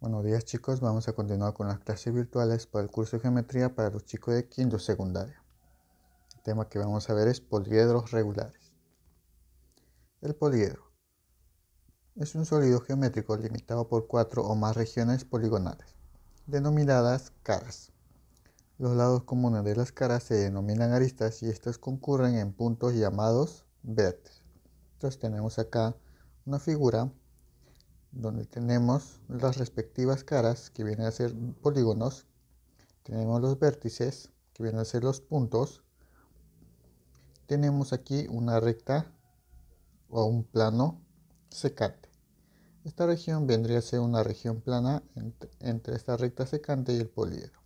Buenos días chicos, vamos a continuar con las clases virtuales para el curso de geometría para los chicos de quinto secundaria. El tema que vamos a ver es poliedros regulares. El poliedro es un sólido geométrico limitado por 4 o más regiones poligonales, denominadas caras. Los lados comunes de las caras se denominan aristas y estas concurren en puntos llamados vértices. Entonces tenemos acá una figura donde tenemos las respectivas caras que vienen a ser polígonos. Tenemos los vértices que vienen a ser los puntos. Tenemos aquí una recta o un plano secante. Esta región vendría a ser una región plana entre esta recta secante y el poliedro.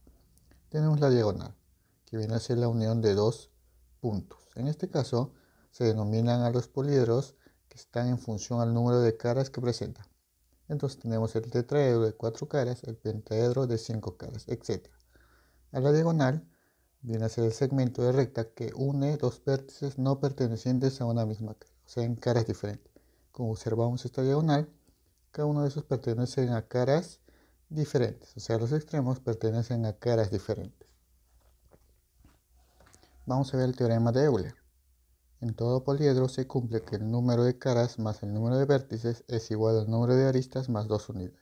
Tenemos la diagonal, que viene a ser la unión de dos puntos. En este caso se denominan a los poliedros que están en función al número de caras que presentan. Entonces tenemos el tetraedro de 4 caras, el pentaedro de 5 caras, etc. A la diagonal viene a ser el segmento de recta que une dos vértices no pertenecientes a una misma cara, o sea, en caras diferentes. Como observamos esta diagonal, cada uno de esos pertenecen a caras diferentes, o sea, los extremos pertenecen a caras diferentes. Vamos a ver el teorema de Euler. En todo poliedro se cumple que el número de caras más el número de vértices es igual al número de aristas más 2 unidades.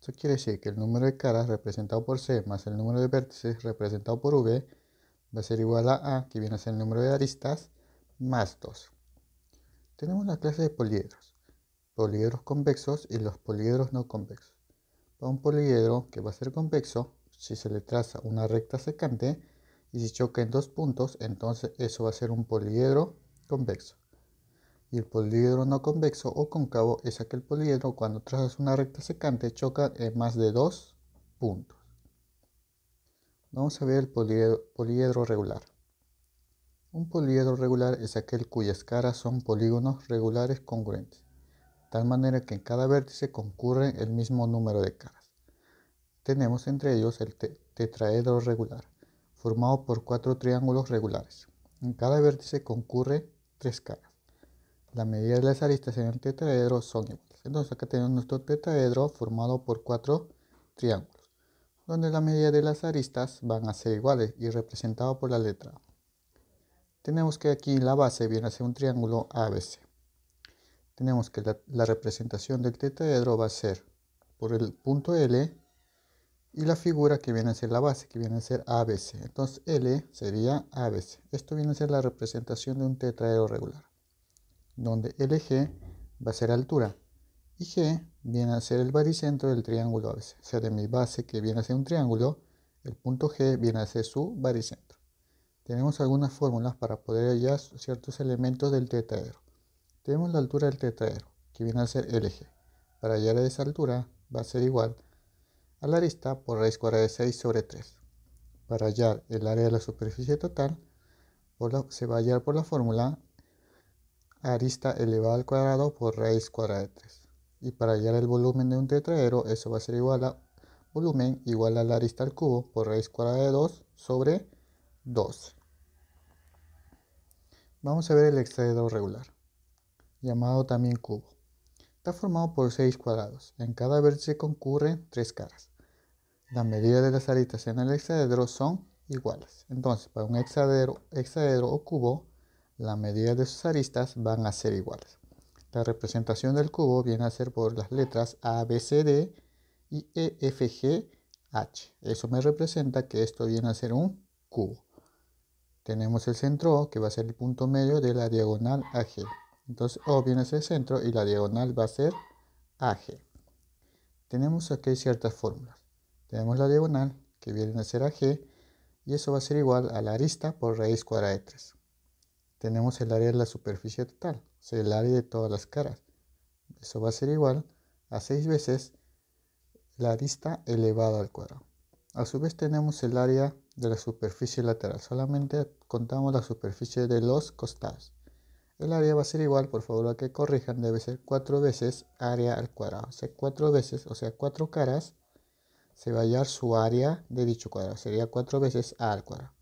Eso quiere decir que el número de caras representado por C más el número de vértices representado por V va a ser igual a que viene a ser el número de aristas, más 2. Tenemos la clase de poliedros convexos y los poliedros no convexos. Para un poliedro que va a ser convexo, si se le traza una recta secante y si choca en dos puntos, entonces eso va a ser un poliedro convexo. Y el poliedro no convexo o cóncavo es aquel poliedro cuando trazas una recta secante choca en más de dos puntos. Vamos a ver el poliedro regular. Un poliedro regular es aquel cuyas caras son polígonos regulares congruentes, de tal manera que en cada vértice concurre el mismo número de caras. Tenemos entre ellos el tetraedro regular, formado por 4 triángulos regulares. En cada vértice concurre 3 caras. La medida de las aristas en el tetraedro son iguales. Entonces acá tenemos nuestro tetraedro formado por 4 triángulos, donde la medida de las aristas van a ser iguales y representado por la letra A. Tenemos que aquí la base viene a ser un triángulo ABC. Tenemos que la representación del tetraedro va a ser por el punto L y la figura que viene a ser la base, que viene a ser ABC. Entonces L sería ABC. Esto viene a ser la representación de un tetraedro regular, donde LG va a ser altura y G viene a ser el baricentro del triángulo ABC. O sea, de mi base que viene a ser un triángulo, el punto G viene a ser su baricentro. Tenemos algunas fórmulas para poder hallar ciertos elementos del tetraedro. Tenemos la altura del tetraedro, que viene a ser LG. Para hallar esa altura va a ser igual a la arista por raíz cuadrada de 6 sobre 3. Para hallar el área de la superficie total, se va a hallar por la fórmula arista elevado al cuadrado por raíz cuadrada de 3. Y para hallar el volumen de un tetraedro, eso va a ser igual a volumen igual a la arista al cubo por raíz cuadrada de 2 sobre 12. Vamos a ver el hexaedro regular, llamado también cubo. Está formado por 6 cuadrados. En cada vértice concurren 3 caras. La medida de las aristas en el hexaedro son iguales. Entonces, para un hexaedro o cubo, la medida de sus aristas van a ser iguales. La representación del cubo viene a ser por las letras A, B, C, D y E, F, G, H. Eso me representa que esto viene a ser un cubo. Tenemos el centro O, que va a ser el punto medio de la diagonal AG. Entonces O viene a ser el centro y la diagonal va a ser AG. Tenemos aquí ciertas fórmulas. Tenemos la diagonal, que viene a ser AG, y eso va a ser igual a la arista por raíz cuadrada de 3. Tenemos el área de la superficie total, o sea, el área de todas las caras. Eso va a ser igual a 6 veces la arista elevado al cuadrado. A su vez tenemos el área de la superficie lateral. Solamente contamos la superficie de los costados. El área va a ser igual, por favor, a que corrijan, debe ser 4 veces área al cuadrado. O sea, 4 veces, o sea, 4 caras, se va a hallar su área de dicho cuadrado. Sería 4 veces a al cuadrado.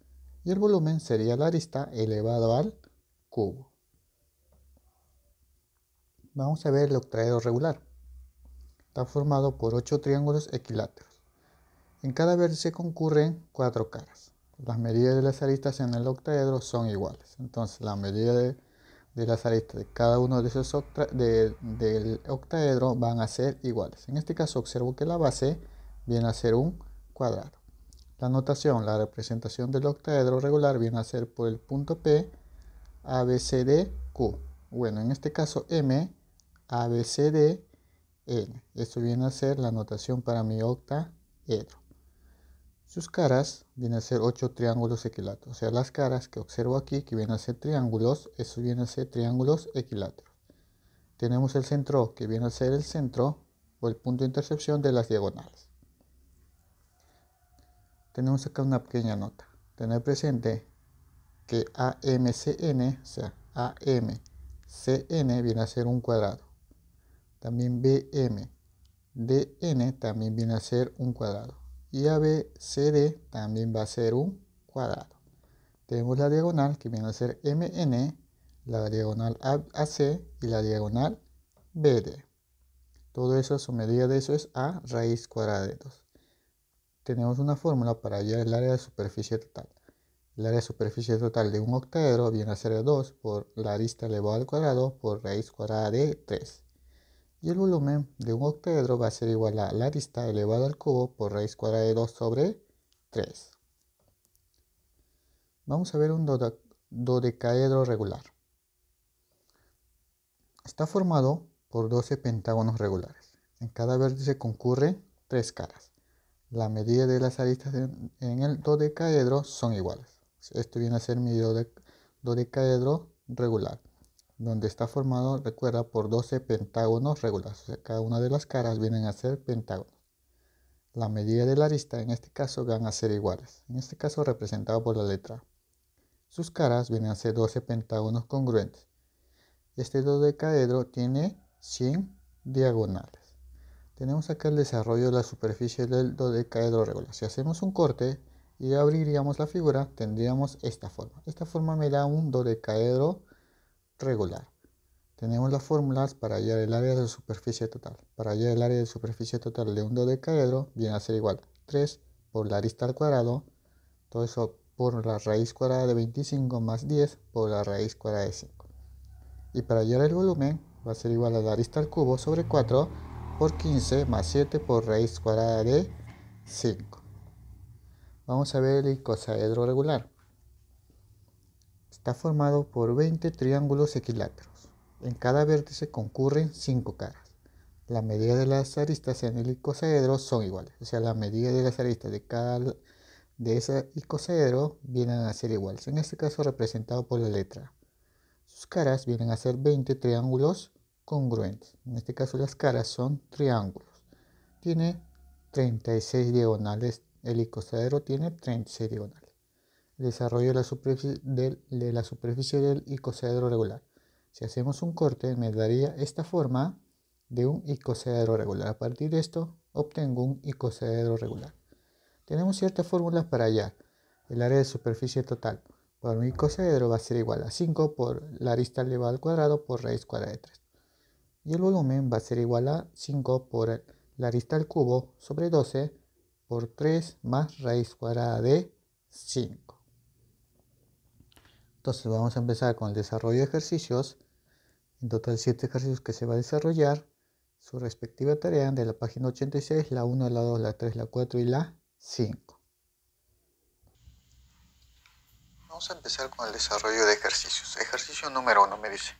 Y el volumen sería la arista elevado al cubo. Vamos a ver el octaedro regular. está formado por 8 triángulos equiláteros. En cada vértice concurren 4 caras. Las medidas de las aristas en el octaedro son iguales. Entonces la medida de las aristas de cada uno de esos del octaedro van a ser iguales. En este caso observo que la base viene a ser un cuadrado. La notación, la representación del octaedro regular viene a ser por el punto P, A, B, C, D, Q. Bueno, en este caso M, A, B, C, D, N. Esto viene a ser la notación para mi octaedro. Sus caras vienen a ser 8 triángulos equiláteros. O sea, las caras que observo aquí, que vienen a ser triángulos, eso vienen a ser triángulos equiláteros. Tenemos el centro, que viene a ser el centro o el punto de intersección de las diagonales. Tenemos acá una pequeña nota. Tener presente que AMCN, o sea, AMCN viene a ser un cuadrado. También BMDN también viene a ser un cuadrado. Y ABCD también va a ser un cuadrado. Tenemos la diagonal que viene a ser MN, la diagonal AC y la diagonal BD. Todo eso, su medida de eso es A raíz cuadrada de 2. Tenemos una fórmula para hallar el área de superficie total. El área de superficie total de un octaedro viene a ser 2 por la arista elevado al cuadrado por raíz cuadrada de 3. Y el volumen de un octaedro va a ser igual a la arista elevado al cubo por raíz cuadrada de 2 sobre 3. Vamos a ver un dodecaedro regular. Está formado por 12 pentágonos regulares. En cada vértice concurren 3 caras. La medida de las aristas en el dodecaedro son iguales. Esto viene a ser mi dodecaedro regular, donde está formado, recuerda, por 12 pentágonos regulares. O sea, cada una de las caras vienen a ser pentágonos. La medida de la arista en este caso van a ser iguales. En este caso representado por la letra A. Sus caras vienen a ser 12 pentágonos congruentes. Este dodecaedro tiene 100 diagonales. Tenemos acá el desarrollo de la superficie del dodecaedro regular. Si hacemos un corte y abriríamos la figura, tendríamos esta forma. Esta forma me da un dodecaedro regular. Tenemos las fórmulas para hallar el área de superficie total. Para hallar el área de superficie total de un dodecaedro viene a ser igual a 3 por la arista al cuadrado, todo eso por la raíz cuadrada de 25 más 10 por la raíz cuadrada de 5. Y para hallar el volumen va a ser igual a la arista al cubo sobre 4 por 15 más 7 por raíz cuadrada de 5. Vamos a ver el icosaedro regular. Está formado por 20 triángulos equiláteros. En cada vértice concurren 5 caras. La medida de las aristas en el icosaedro son iguales. O sea, la medida de las aristas de ese icosaedro vienen a ser iguales. En este caso representado por la letra A. Sus caras vienen a ser 20 triángulos congruentes. En este caso las caras son triángulos. Tiene 36 diagonales. El icosaedro tiene 36 diagonales. El desarrollo de la superficie del icosaedro regular. Si hacemos un corte me daría esta forma de un icosaedro regular. A partir de esto obtengo un icosaedro regular. Tenemos ciertas fórmulas para hallar el área de superficie total. Para un icosaedro va a ser igual a 5 por la arista elevada al cuadrado por raíz cuadrada de 3. Y el volumen va a ser igual a 5 por la arista al cubo sobre 12 por 3 más raíz cuadrada de 5. Entonces vamos a empezar con el desarrollo de ejercicios. En total 7 ejercicios que se va a desarrollar. Su respectiva tarea de la página 86, la 1, la 2, la 3, la 4 y la 5. Vamos a empezar con el desarrollo de ejercicios. Ejercicio número 1 me dice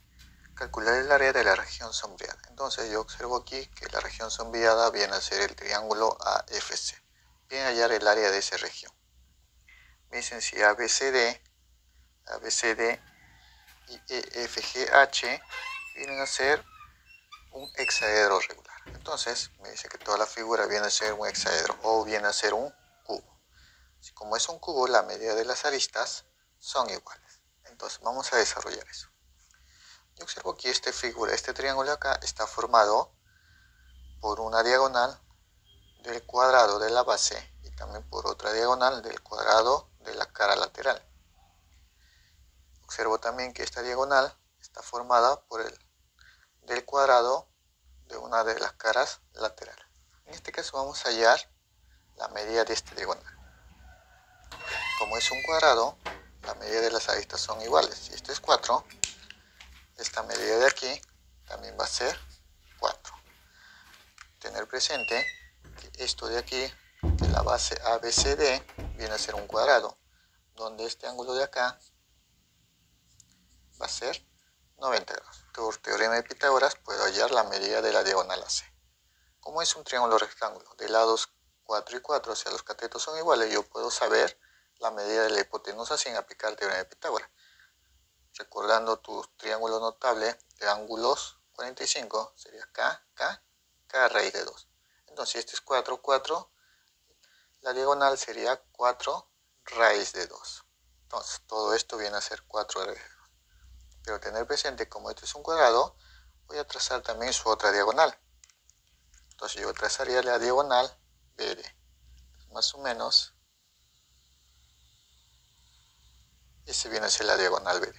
calcular el área de la región sombreada. Entonces yo observo aquí que la región sombreada viene a ser el triángulo AFC. Viene a hallar el área de esa región. Me dicen si ABCD y EFGH vienen a ser un hexaedro regular. Entonces me dice que toda la figura viene a ser un hexaedro o viene a ser un cubo. Como es un cubo, la medida de las aristas son iguales. Entonces vamos a desarrollar eso. Yo observo que esta figura, este triángulo acá, está formado por una diagonal del cuadrado de la base y también por otra diagonal del cuadrado de la cara lateral. Observo también que esta diagonal está formada por del cuadrado de una de las caras laterales. En este caso vamos a hallar la medida de esta diagonal. Como es un cuadrado, la medida de las aristas son iguales. Si esto es 4, esta medida de aquí también va a ser 4. Tener presente que esto de aquí, que la base ABCD, viene a ser un cuadrado, donde este ángulo de acá va a ser 90 grados. Por teorema de Pitágoras puedo hallar la medida de la diagonal AC. Como es un triángulo rectángulo de lados 4 y 4, o sea los catetos son iguales, yo puedo saber la medida de la hipotenusa sin aplicar el teorema de Pitágoras. Recordando tu triángulo notable de ángulos 45, sería K raíz de 2. Entonces, si este es 4, 4, la diagonal sería 4 raíz de 2. Entonces, todo esto viene a ser 4 raíz de 2. Pero tener presente, como esto es un cuadrado, voy a trazar también su otra diagonal. Entonces, yo trazaría la diagonal BD. Más o menos, ese viene a ser la diagonal BD.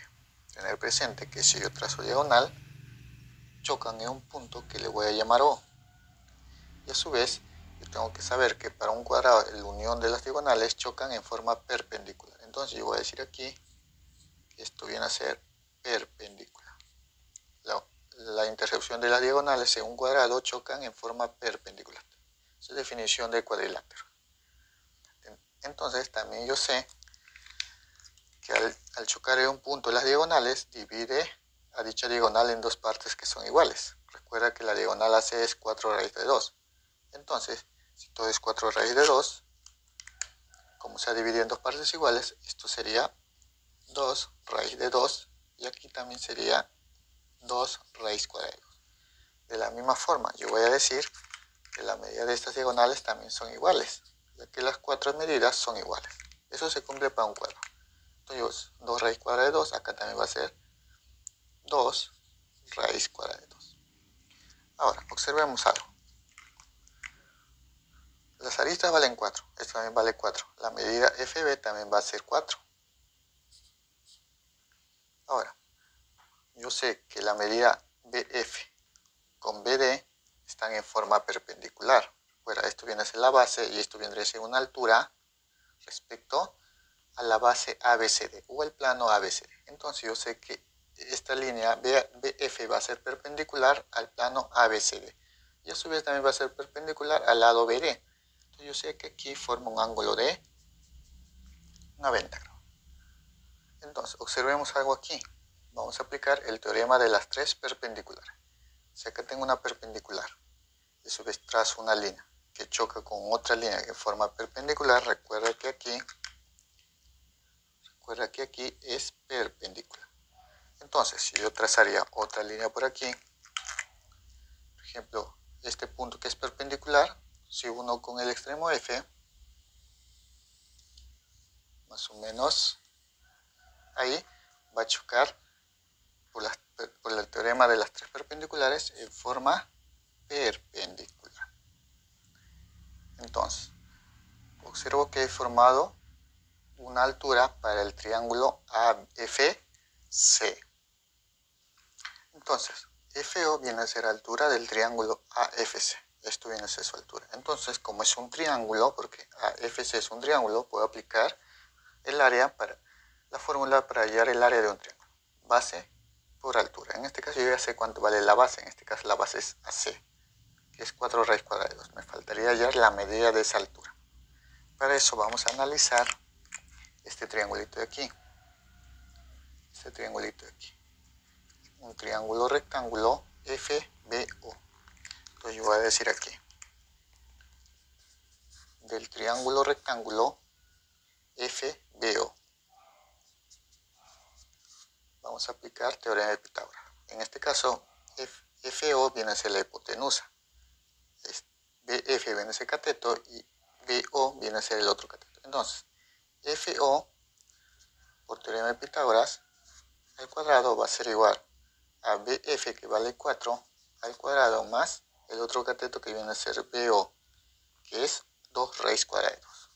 Tener presente que si yo trazo diagonal, chocan en un punto que le voy a llamar O. Y a su vez, yo tengo que saber que para un cuadrado la unión de las diagonales chocan en forma perpendicular. Entonces yo voy a decir aquí que esto viene a ser perpendicular. La intersección de las diagonales en un cuadrado chocan en forma perpendicular. Esa es definición de cuadrilátero. Entonces también yo sé que al chocar en un punto las diagonales, divide a dicha diagonal en dos partes que son iguales. Recuerda que la diagonal AC es 4 raíz de 2. Entonces, si todo es 4 raíz de 2, como se ha dividido en dos partes iguales, esto sería 2 raíz de 2, y aquí también sería 2 raíz cuadrada de 2. De la misma forma, yo voy a decir que la medida de estas diagonales también son iguales, ya que las cuatro medidas son iguales. Eso se cumple para un cuadrado. Entonces, 2 raíz cuadrada de 2, acá también va a ser 2 raíz cuadrada de 2. Ahora, observemos algo. Las aristas valen 4, esto también vale 4. La medida FB también va a ser 4. Ahora, yo sé que la medida BF con BD están en forma perpendicular. Bueno, esto viene a ser la base y esto vendría a ser una altura respecto a la base ABCD o el plano ABCD. Entonces yo sé que esta línea BF va a ser perpendicular al plano ABCD. Y a su vez también va a ser perpendicular al lado BD. Entonces yo sé que aquí forma un ángulo de 90 grados. Entonces observemos algo aquí. Vamos a aplicar el teorema de las tres perpendiculares. Si acá tengo una perpendicular y a su vez trazo una línea que choca con otra línea que forma perpendicular, recuerda que aquí es perpendicular. Entonces, si yo trazaría otra línea por aquí, por ejemplo, este punto que es perpendicular, si uno con el extremo F, más o menos ahí va a chocar por el teorema de las tres perpendiculares en forma perpendicular. Entonces, observo que he formado una altura para el triángulo AFC. Entonces, FO viene a ser altura del triángulo AFC. Esto viene a ser su altura. Entonces, como es un triángulo, porque AFC es un triángulo, puedo aplicar la fórmula para hallar el área de un triángulo. Base por altura. En este caso yo ya sé cuánto vale la base. En este caso la base es AC, que es 4 raíz cuadrada de 2. Me faltaría hallar la medida de esa altura. Para eso vamos a analizar este triangulito de aquí. Este triangulito de aquí. Un triángulo rectángulo FBO. Entonces yo voy a decir aquí, del triángulo rectángulo FBO, vamos a aplicar teorema de Pitágoras. En este caso, FO viene a ser la hipotenusa, BF viene a ser cateto y BO viene a ser el otro cateto. Entonces, FO por teorema de Pitágoras al cuadrado va a ser igual a BF, que vale 4, al cuadrado más el otro cateto que viene a ser BO, que es 2 raíz cuadrada de 2.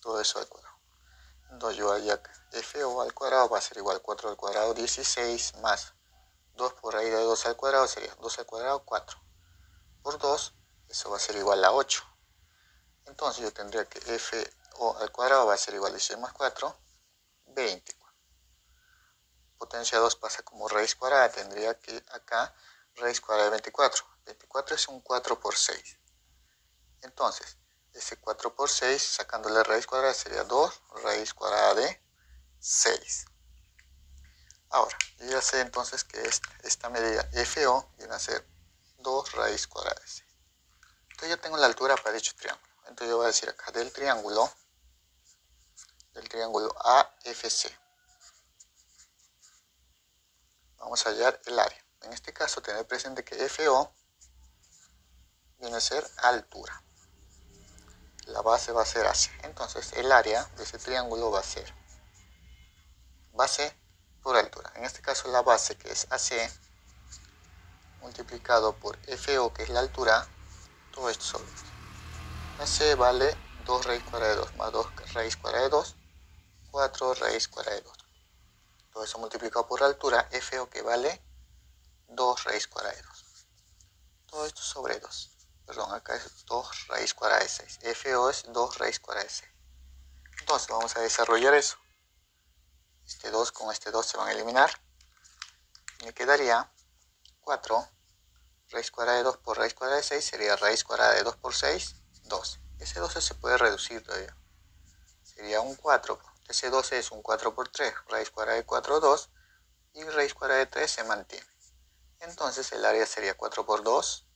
Todo eso al cuadrado. Entonces yo allá FO al cuadrado va a ser igual a 4 al cuadrado 16 más 2 por raíz de 2 al cuadrado sería 2 al cuadrado, 4. Por 2, eso va a ser igual a 8. Entonces yo tendría que FO al cuadrado va a ser igual a 16 más 4, 20. Potencia 2 pasa como raíz cuadrada, tendría que acá raíz cuadrada de 24. 24 es un 4 por 6. Entonces, ese 4 por 6, sacándole raíz cuadrada, sería 2 raíz cuadrada de 6. Ahora, yo ya sé entonces que esta medida FO viene a ser 2 raíz cuadrada de 6. Entonces ya tengo la altura para dicho triángulo. Entonces yo voy a decir acá del triángulo AFC. Vamos a hallar el área. En este caso, tener presente que FO viene a ser altura. La base va a ser AC. Entonces, el área de ese triángulo va a ser base por altura. En este caso, la base, que es AC, multiplicado por FO, que es la altura, todo esto sobre esto. AC vale 2 raíz cuadrada de 2 más 2 raíz cuadrada de 2, 4 raíz cuadrada de 2. Todo eso multiplicado por altura, FO, que vale 2 raíz cuadrada de 2. Todo esto sobre 2. Perdón, acá es 2 raíz cuadrada de 6. FO es 2 raíz cuadrada de 6. Entonces vamos a desarrollar eso. Este 2 con este 2 se van a eliminar. Me quedaría 4 raíz cuadrada de 2 por raíz cuadrada de 6 sería raíz cuadrada de 2 por 6, 2. Ese 12 se puede reducir todavía. Sería un 4. Ese 12 es un 4 por 3. Raíz cuadrada de 4, 2. Y raíz cuadrada de 3 se mantiene. Entonces el área sería 4 por 2,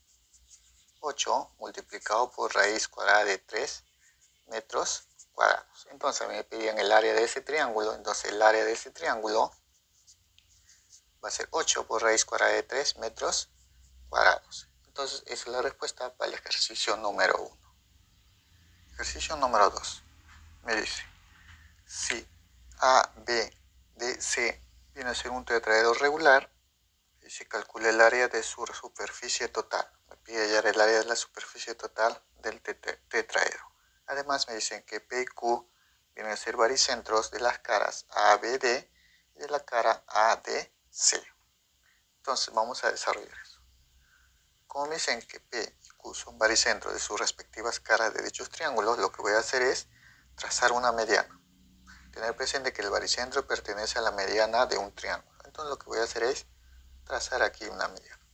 8, multiplicado por raíz cuadrada de 3 metros cuadrados. Entonces me pedían el área de ese triángulo. Entonces el área de ese triángulo va a ser 8 por raíz cuadrada de 3 metros cuadrados. Entonces esa es la respuesta para el ejercicio número 1. Ejercicio número 2. Me dice, si A, B, D, C viene a ser un tetraedro regular y se calcula el área de su superficie total. Me pide hallar el área de la superficie total del tetraedro. Además me dicen que P y Q vienen a ser baricentros de las caras ABD y de la cara ADC. Entonces vamos a desarrollar eso. Como me dicen que P y Q son baricentros de sus respectivas caras de dichos triángulos, lo que voy a hacer es trazar una mediana. Tener presente que el baricentro pertenece a la mediana de un triángulo. Entonces lo que voy a hacer es trazar aquí una mediana.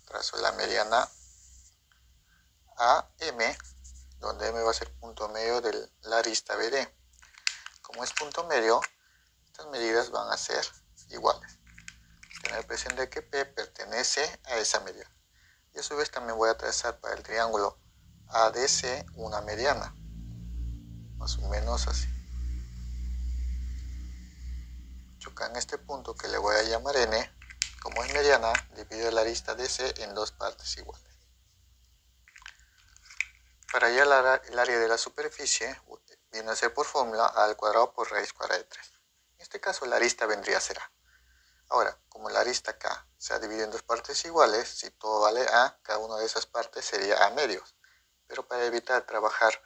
Trazo la mediana AM, donde M va a ser punto medio de la arista BD. Como es punto medio, estas medidas van a ser iguales. Tener presente que P pertenece a esa mediana. Y a su vez también voy a trazar para el triángulo ADC una mediana. Más o menos así. Choca en este punto que le voy a llamar N. Como es mediana, divido la arista DC en dos partes iguales. Para hallar el área de la superficie, viene a ser por fórmula A al cuadrado por raíz cuadrada de 3. En este caso la arista vendría a ser A. Ahora, como la arista acá se ha dividido en dos partes iguales, si todo vale A, cada una de esas partes sería A medios. Pero para evitar trabajar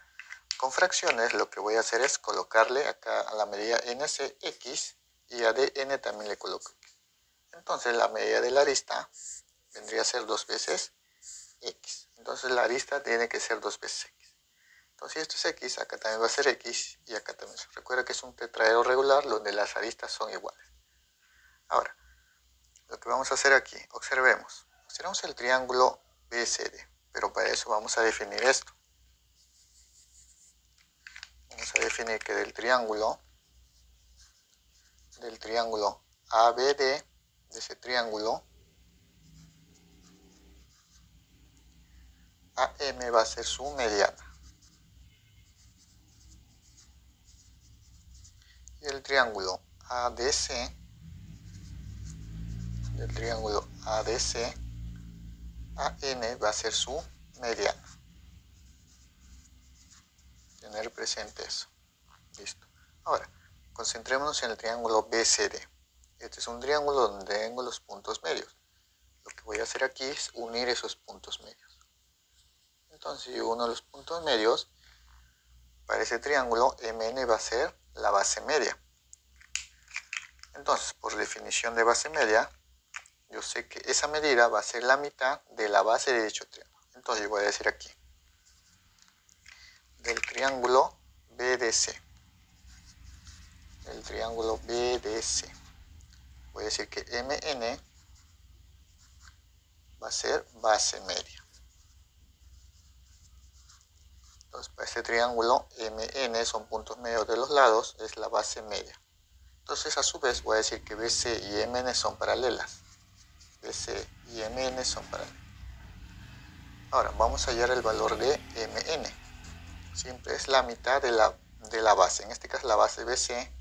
con fracciones, lo que voy a hacer es colocarle acá a la medida NC X y a DN también le coloco X. Entonces la medida de la arista vendría a ser 2 veces X. Entonces la arista tiene que ser 2 veces X. Entonces si esto es X, acá también va a ser X y acá también. Recuerda que es un tetraedro regular donde las aristas son iguales. Ahora, lo que vamos a hacer aquí, observemos el triángulo BCD, pero para eso vamos a definir esto. Vamos a definir que del triángulo ABD, de ese triángulo, AM va a ser su mediana. Y el triángulo ADC, AN va a ser su mediana. Tener presente eso. Listo. Ahora, concentrémonos en el triángulo BCD. Este es un triángulo donde tengo los puntos medios. Lo que voy a hacer aquí es unir esos puntos medios. Entonces, yo uno de los puntos medios, para ese triángulo, MN va a ser la base media. Entonces, por definición de base media, yo sé que esa medida va a ser la mitad de la base de dicho triángulo. Entonces yo voy a decir aquí, del triángulo BDC, el triángulo BDC, voy a decir que MN va a ser base media. Entonces para este triángulo MN son puntos medios de los lados, es la base media. Entonces a su vez voy a decir que BC y MN son paralelas. BC y MN son paralelas. Ahora vamos a hallar el valor de MN. Siempre es la mitad de la base. En este caso la base BC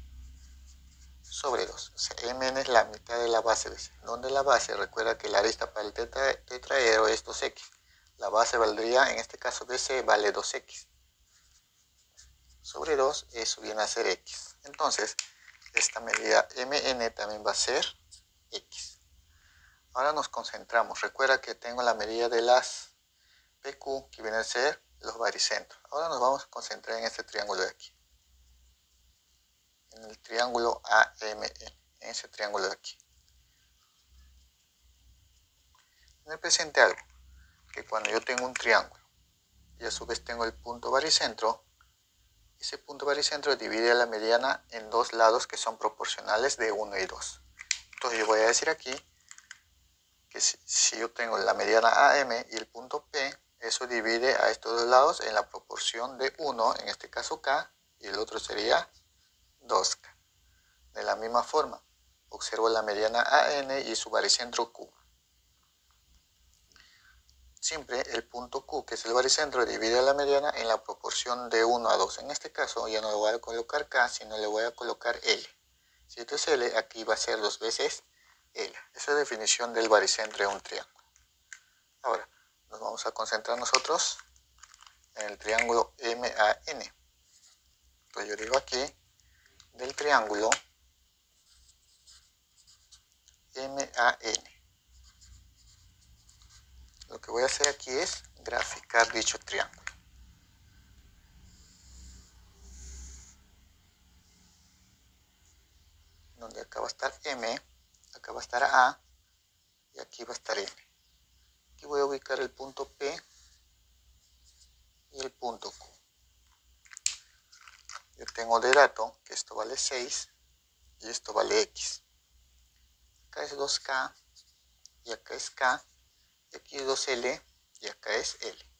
sobre 2. O sea, MN es la mitad de la base BC. Donde la base, recuerda que la arista para el tetraedro es 2x. La base valdría, en este caso BC vale 2x. Sobre 2, eso viene a ser x. Entonces, esta medida MN también va a ser x. Ahora nos concentramos. Recuerda que tengo la medida de las PQ, que vienen a ser los baricentros. Ahora nos vamos a concentrar en este triángulo de aquí. En el triángulo AMN, en ese triángulo de aquí. Tener presente algo, que cuando yo tengo un triángulo y a su vez tengo el punto baricentro, ese punto baricentro divide a la mediana en dos lados que son proporcionales de 1 y 2. Entonces yo voy a decir aquí que si yo tengo la mediana AM y el punto P, eso divide a estos dos lados en la proporción de 1, en este caso K, y el otro sería 2K. De la misma forma, observo la mediana AN y su baricentro Q. Siempre el punto Q, que es el baricentro, divide a la mediana en la proporción de 1 a 2. En este caso ya no le voy a colocar K, sino le voy a colocar L. Si esto es L, aquí va a ser 2 veces L. Esa es la definición del baricentro de un triángulo. Ahora, nos vamos a concentrar nosotros en el triángulo MAN. Entonces yo digo aquí, del triángulo MAN. Lo que voy a hacer aquí es graficar dicho triángulo. Donde acá va a estar M, acá va a estar A y aquí va a estar M. Aquí voy a ubicar el punto P y el punto Q. Yo tengo de dato que esto vale 6 y esto vale X. Acá es 2K y acá es K, y aquí es 2L y acá es L.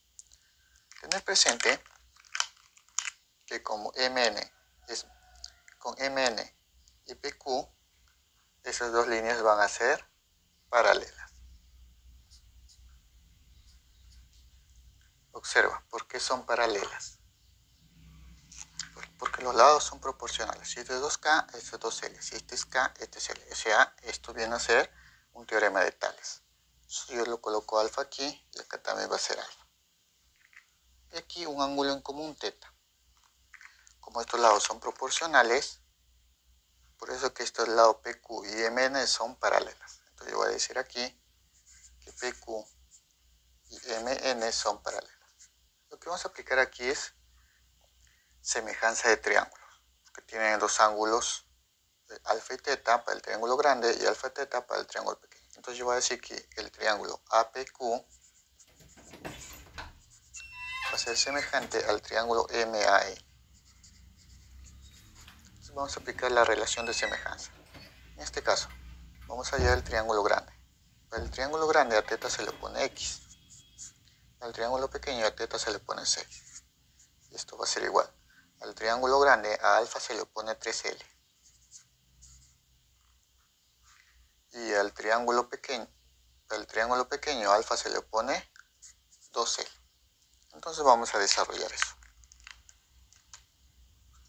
Tener presente que como MN es con MN y PQ, esas dos líneas van a ser paralelas. Observa, ¿por qué son paralelas? Porque los lados son proporcionales. Si este es 2K, este es 2L. Si este es K, este es L. O sea, esto viene a ser un teorema de Tales. Yo lo coloco alfa aquí y acá también va a ser alfa. Y aquí un ángulo en común, teta. Como estos lados son proporcionales, por eso que estos lados PQ y MN son paralelas. Entonces yo voy a decir aquí que PQ y MN son paralelas. Lo que vamos a aplicar aquí es semejanza de triángulos, que tienen dos ángulos, alfa y teta para el triángulo grande y alfa y teta para el triángulo pequeño. Entonces yo voy a decir que el triángulo APQ va a ser semejante al triángulo MAE. Entonces vamos a aplicar la relación de semejanza. En este caso, vamos a hallar el triángulo grande. Para el triángulo grande a teta se le pone X. Al triángulo pequeño a teta se le pone 6. Y esto va a ser igual. Al triángulo grande a alfa se le pone 3L. Y al triángulo pequeño a alfa se le pone 2L. Entonces vamos a desarrollar eso.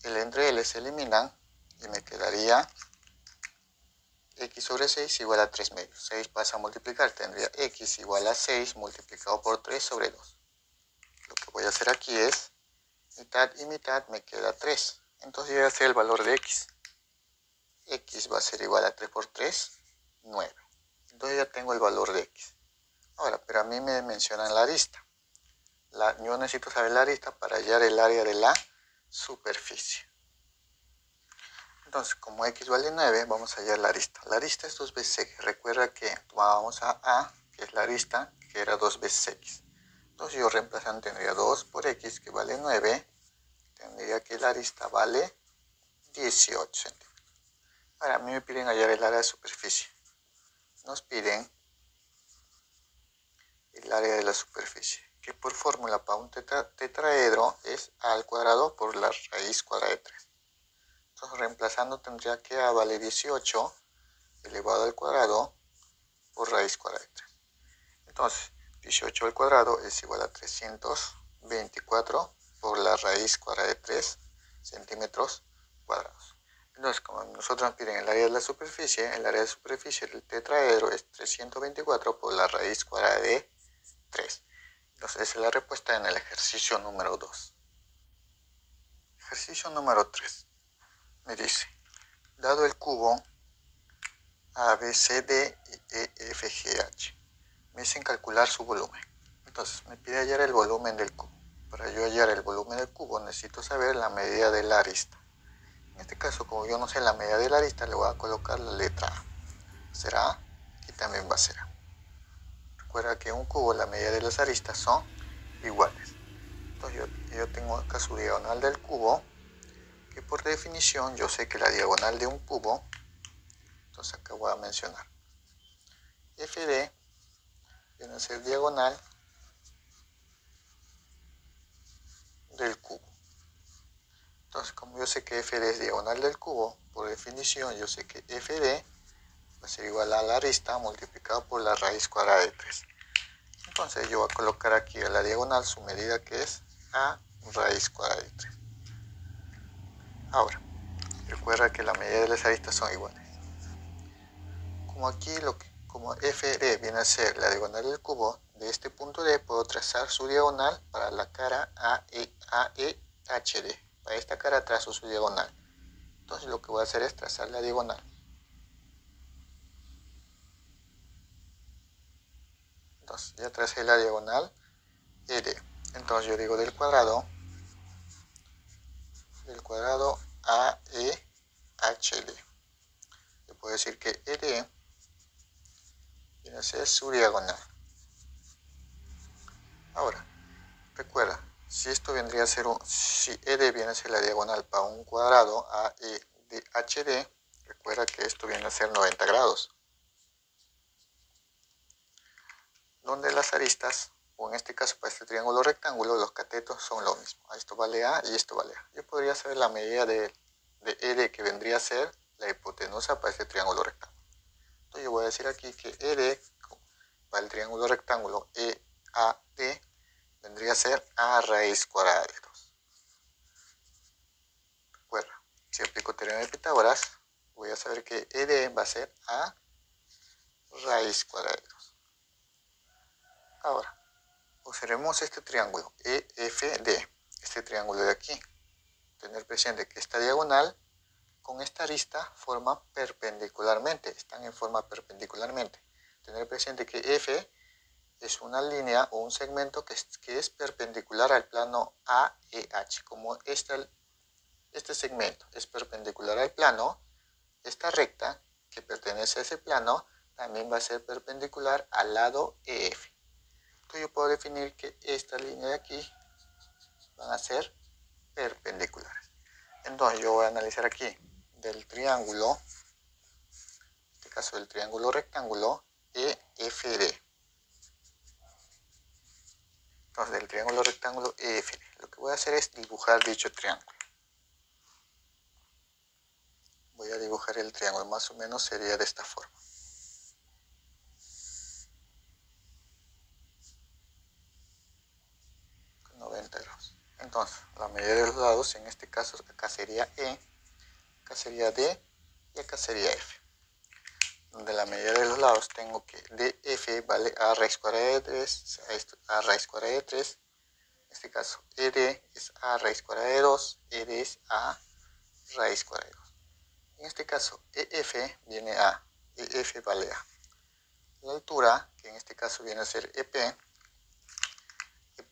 L entre L se eliminan y me quedaría X sobre 6 igual a 3 medios. 6 pasa a multiplicar, tendría X igual a 6 multiplicado por 3 sobre 2. Lo que voy a hacer aquí es mitad y mitad, me queda 3. Entonces yo voy a hacer el valor de X. X va a ser igual a 3 por 3, 9. Entonces ya tengo el valor de X. Ahora, pero a mí me mencionan la arista. Yo necesito saber la arista para hallar el área de la superficie. Entonces, como x vale 9, vamos a hallar la arista. La arista es 2 veces x. Recuerda que tomábamos a, que es la arista, que era 2 veces x. Entonces yo reemplazando tendría 2 por x, que vale 9. Tendría que la arista vale 18 centímetros. Ahora, a mí me piden hallar el área de superficie. Nos piden el área de la superficie, que por fórmula para un tetraedro es a al cuadrado por la raíz cuadrada de 3. Entonces, reemplazando tendría que a vale 18 elevado al cuadrado por raíz cuadrada de 3. Entonces, 18 al cuadrado es igual a 324 por la raíz cuadrada de 3 centímetros cuadrados. Entonces, como nosotros nos piden el área de la superficie, el área de superficie del tetraedro es 324 por la raíz cuadrada de 3. Entonces, esa es la respuesta en el ejercicio número 2. Ejercicio número 3. Me dice, dado el cubo A, B, C, D, E, F, G, H, me dicen calcular su volumen. Entonces, me pide hallar el volumen del cubo. Para yo hallar el volumen del cubo, necesito saber la medida de la arista. En este caso, como yo no sé la medida de la arista, le voy a colocar la letra A. Será A, aquí también va a ser A. Recuerda que en un cubo la medida de las aristas son iguales. Entonces yo tengo acá su diagonal del cubo, que por definición yo sé que la diagonal de un cubo, entonces acá voy a mencionar, FD viene a ser diagonal del cubo. Entonces, como yo sé que FD es diagonal del cubo, por definición yo sé que FD va a ser igual a la arista multiplicado por la raíz cuadrada de 3. Entonces yo voy a colocar aquí a la diagonal su medida, que es A raíz cuadrada de 3. Ahora, recuerda que la medida de las aristas son iguales. Como aquí como FD viene a ser la diagonal del cubo, de este punto D puedo trazar su diagonal para la cara AEHD. Para esta cara trazo su diagonal. Entonces lo que voy a hacer es trazar la diagonal. Entonces ya tracé la diagonal ED. Entonces yo digo del cuadrado AEHD. Yo puedo decir que ED viene a ser su diagonal. Ahora, recuerda, si esto vendría a ser si ED viene a ser la diagonal para un cuadrado AEHD, recuerda que esto viene a ser 90 grados. Donde las aristas, o en este caso para este triángulo rectángulo, los catetos son lo mismo. Esto vale A y esto vale A. Yo podría saber la medida de ED, que vendría a ser la hipotenusa para este triángulo rectángulo. Entonces yo voy a decir aquí que ED para el triángulo rectángulo EAD vendría a ser A raíz cuadrada de 2. Recuerda, si aplico teorema de Pitágoras, voy a saber que ED va a ser A raíz cuadrada de 2. Ahora, observemos este triángulo EFD, este triángulo de aquí. Tener presente que esta diagonal con esta arista forma perpendicularmente, están en forma perpendicularmente. Tener presente que F es una línea o un segmento que es perpendicular al plano AEH. Como este segmento es perpendicular al plano, esta recta que pertenece a ese plano también va a ser perpendicular al lado EF. Entonces yo puedo definir que esta línea de aquí van a ser perpendiculares. Entonces yo voy a analizar aquí del triángulo, en este caso del triángulo rectángulo EFD. Entonces del triángulo rectángulo EFD, lo que voy a hacer es dibujar dicho triángulo. Voy a dibujar el triángulo, más o menos sería de esta forma. Con 90 grados. Entonces, la medida de los lados, en este caso, acá sería E, acá sería D y acá sería F. Donde la medida de los lados tengo que DF vale A raíz cuadrada de 3, esto A raíz cuadrada de 3. En este caso, ED es A raíz cuadrada de 2, ED es A raíz cuadrada de 2. En este caso, EF viene a, EF vale A. La altura, que en este caso viene a ser EP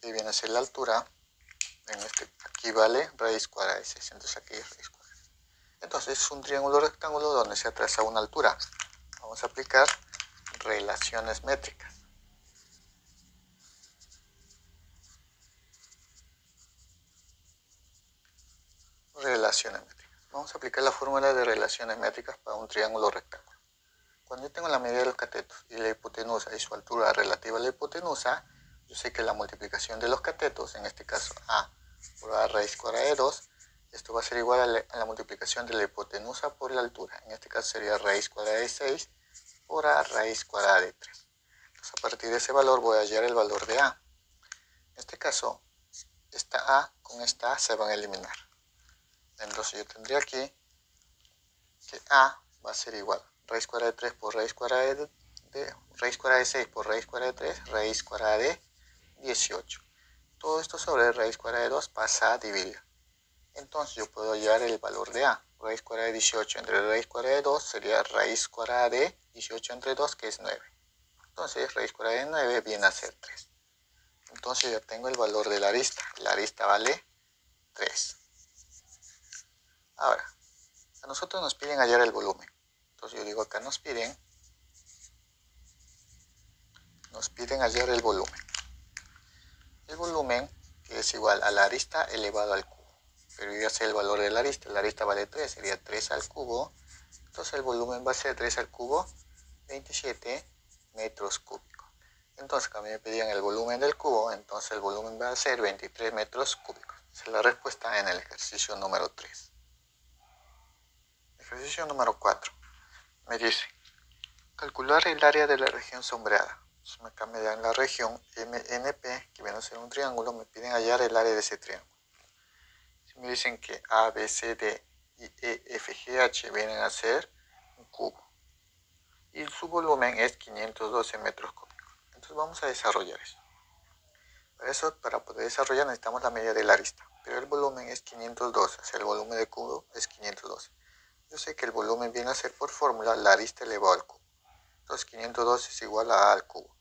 viene a ser la altura, aquí vale raíz cuadrada de 6, entonces aquí es raíz cuadrada. Entonces es un triángulo rectángulo donde se traza una altura. Vamos a aplicar relaciones métricas. Relaciones métricas. Vamos a aplicar la fórmula de relaciones métricas para un triángulo rectángulo. Cuando yo tengo la medida de los catetos y la hipotenusa y su altura relativa a la hipotenusa, yo sé que la multiplicación de los catetos, en este caso a por a raíz cuadrada de 2, esto va a ser igual a la multiplicación de la hipotenusa por la altura. En este caso sería raíz cuadrada de 6 por a raíz cuadrada de 3. Entonces a partir de ese valor voy a hallar el valor de a. En este caso, esta a con esta a se van a eliminar. Entonces yo tendría aquí que a va a ser igual raíz cuadrada de 3 por raíz cuadrada raíz cuadrada de 6 por raíz cuadrada de 3, raíz cuadrada de 18. Todo esto sobre raíz cuadrada de 2 pasa a dividir. Entonces yo puedo hallar el valor de a. Raíz cuadrada de 18 entre raíz cuadrada de 2 sería raíz cuadrada de 18 entre 2, que es 9. Entonces raíz cuadrada de 9 viene a ser 3. Entonces ya tengo el valor de la arista. La arista vale 3. Ahora, a nosotros nos piden hallar el volumen. Entonces yo digo acá nos piden hallar el volumen. El volumen que es igual a la arista elevado al cubo. Pero yo ya sé el valor de la arista vale 3, sería 3 al cubo. Entonces el volumen va a ser 3 al cubo, 27 metros cúbicos. Entonces cuando me pedían el volumen del cubo, entonces el volumen va a ser 23 metros cúbicos. Esa es la respuesta en el ejercicio número 3. Ejercicio número 4. Me dice, calcular el área de la región sombreada. Entonces acá me dan la región MNP, que viene a ser un triángulo, me piden hallar el área de ese triángulo. Si me dicen que A, B, C, D y E, F, G, H vienen a ser un cubo. Y su volumen es 512 metros cúbicos. Entonces vamos a desarrollar eso. Para poder desarrollar necesitamos la medida de la arista. Pero el volumen es 512, o sea, el volumen del cubo es 512. Yo sé que el volumen viene a ser por fórmula la arista elevado al cubo. Entonces 512 es igual a A al cubo.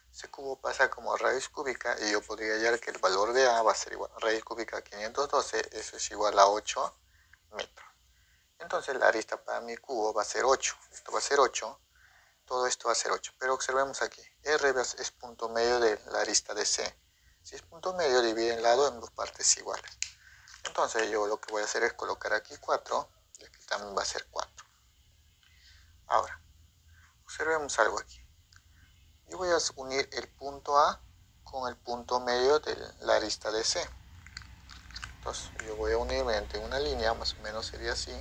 Ese cubo pasa como raíz cúbica y yo podría hallar que el valor de A va a ser igual a raíz cúbica a 512, eso es igual a 8 metros. Entonces la arista para mi cubo va a ser 8. Esto va a ser 8. Todo esto va a ser 8. Pero observemos aquí. R es punto medio de la arista de C. Si es punto medio, divide el lado en dos partes iguales. Entonces yo lo que voy a hacer es colocar aquí 4 y aquí también va a ser 4. Ahora, observemos algo aquí. Yo voy a unir el punto A con el punto medio de la arista de C. Entonces yo voy a unir mediante una línea, más o menos sería así.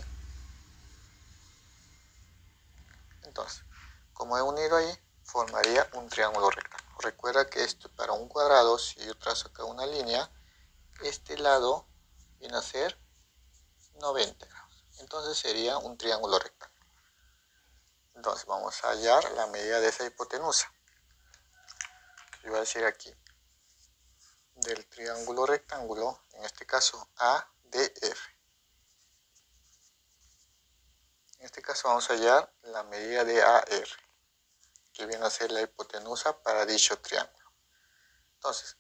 Entonces, como he unido ahí, formaría un triángulo rectángulo. Recuerda que esto para un cuadrado, si yo trazo acá una línea, este lado viene a ser 90 grados. Entonces sería un triángulo rectángulo. Entonces vamos a hallar la medida de esa hipotenusa. Yo voy a decir aquí, del triángulo rectángulo, en este caso ADF. En este caso vamos a hallar la medida de AR, que viene a ser la hipotenusa para dicho triángulo. Entonces,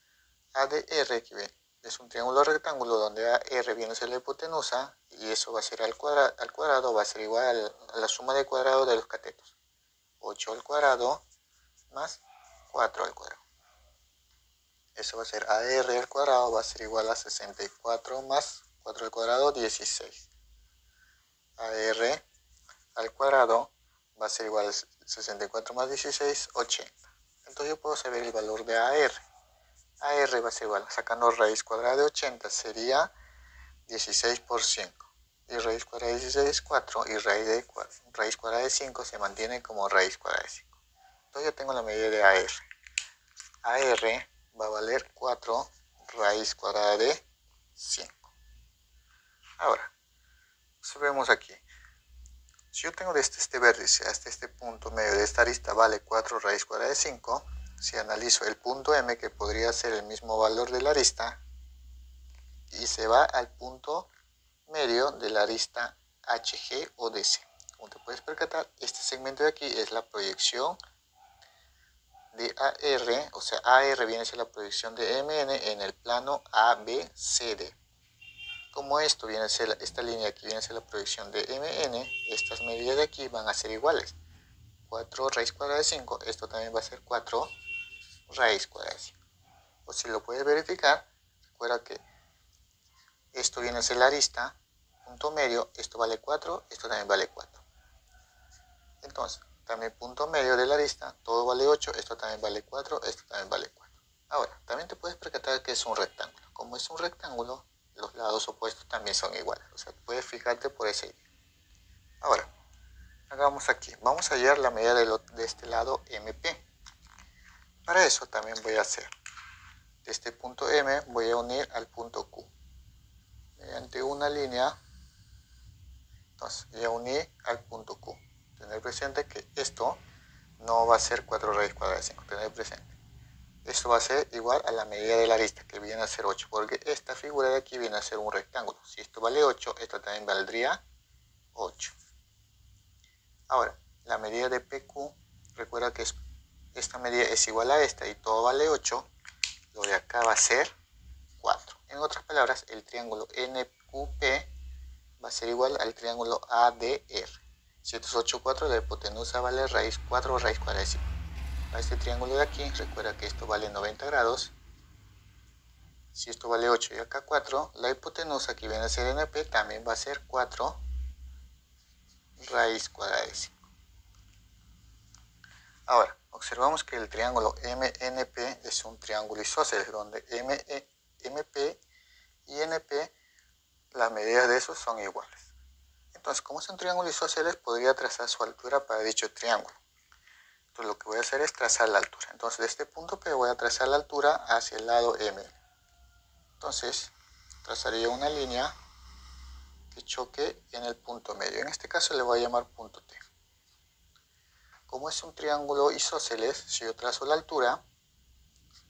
ADR, que es un triángulo rectángulo donde AR viene a ser la hipotenusa, y eso va a ser al cuadrado va a ser igual a la suma de cuadrado de los catetos. 8 al cuadrado más 4 al cuadrado. Eso va a ser AR al cuadrado, va a ser igual a 64 más 4 al cuadrado, 16. AR al cuadrado va a ser igual a 64 más 16, 80. Entonces yo puedo saber el valor de AR. AR va a ser igual, sacando raíz cuadrada de 80 sería 16 por 5. Y raíz cuadrada de 16 es 4 y raíz cuadrada de 5 se mantiene como raíz cuadrada de 5. Entonces yo tengo la medida de AR. AR va a valer 4 raíz cuadrada de 5. Ahora, observemos aquí. Si yo tengo desde este vértice hasta este punto medio de esta arista vale 4 raíz cuadrada de 5, si analizo el punto M, que podría ser el mismo valor de la arista, y se va al punto medio de la arista HG o DC. Como te puedes percatar, este segmento de aquí es la proyección de AR, o sea, AR viene a ser la proyección de MN en el plano ABCD. como esto viene a ser, esta línea aquí viene a ser la proyección de MN, estas medidas de aquí van a ser iguales. 4 raíz cuadrada de 5, esto también va a ser 4 raíz cuadrada de 5. O si lo puedes verificar, recuerda que esto viene a ser la arista, punto medio, esto vale 4, esto también vale 4. Entonces, también punto medio de la arista, todo vale 8, esto también vale 4, esto también vale 4. Ahora, también te puedes percatar que es un rectángulo. Como es un rectángulo, los lados opuestos también son iguales. O sea, puedes fijarte por ese idea. Ahora, hagamos aquí. Vamos a hallar la medida de este lado MP. Para eso también voy a hacer, de este punto M voy a unir al punto Q. Mediante una línea, entonces voy a unir al punto Q. Tener presente que esto no va a ser 4 raíz cuadrada de 5. Tener presente. Esto va a ser igual a la medida de la arista, que viene a ser 8, porque esta figura de aquí viene a ser un rectángulo. Si esto vale 8, esto también valdría 8. Ahora, la medida de PQ, recuerda que esta medida es igual a esta y todo vale 8, lo de acá va a ser 4. En otras palabras, el triángulo NQP va a ser igual al triángulo ADR. Si esto es 8, 4, la hipotenusa vale raíz 4 raíz cuadrada de 5. A este triángulo de aquí, recuerda que esto vale 90 grados. Si esto vale 8 y acá 4, la hipotenusa que viene a ser NP también va a ser 4 raíz cuadrada de 5. Ahora, observamos que el triángulo MNP es un triángulo isósceles, donde MP y NP, las medidas de esos son iguales. Entonces, como es un triángulo isósceles, podría trazar su altura para dicho triángulo. Entonces, lo que voy a hacer es trazar la altura. Entonces, de este punto P voy a trazar la altura hacia el lado M. Entonces, trazaría una línea que choque en el punto medio. En este caso le voy a llamar punto T. Como es un triángulo isósceles, si yo trazo la altura,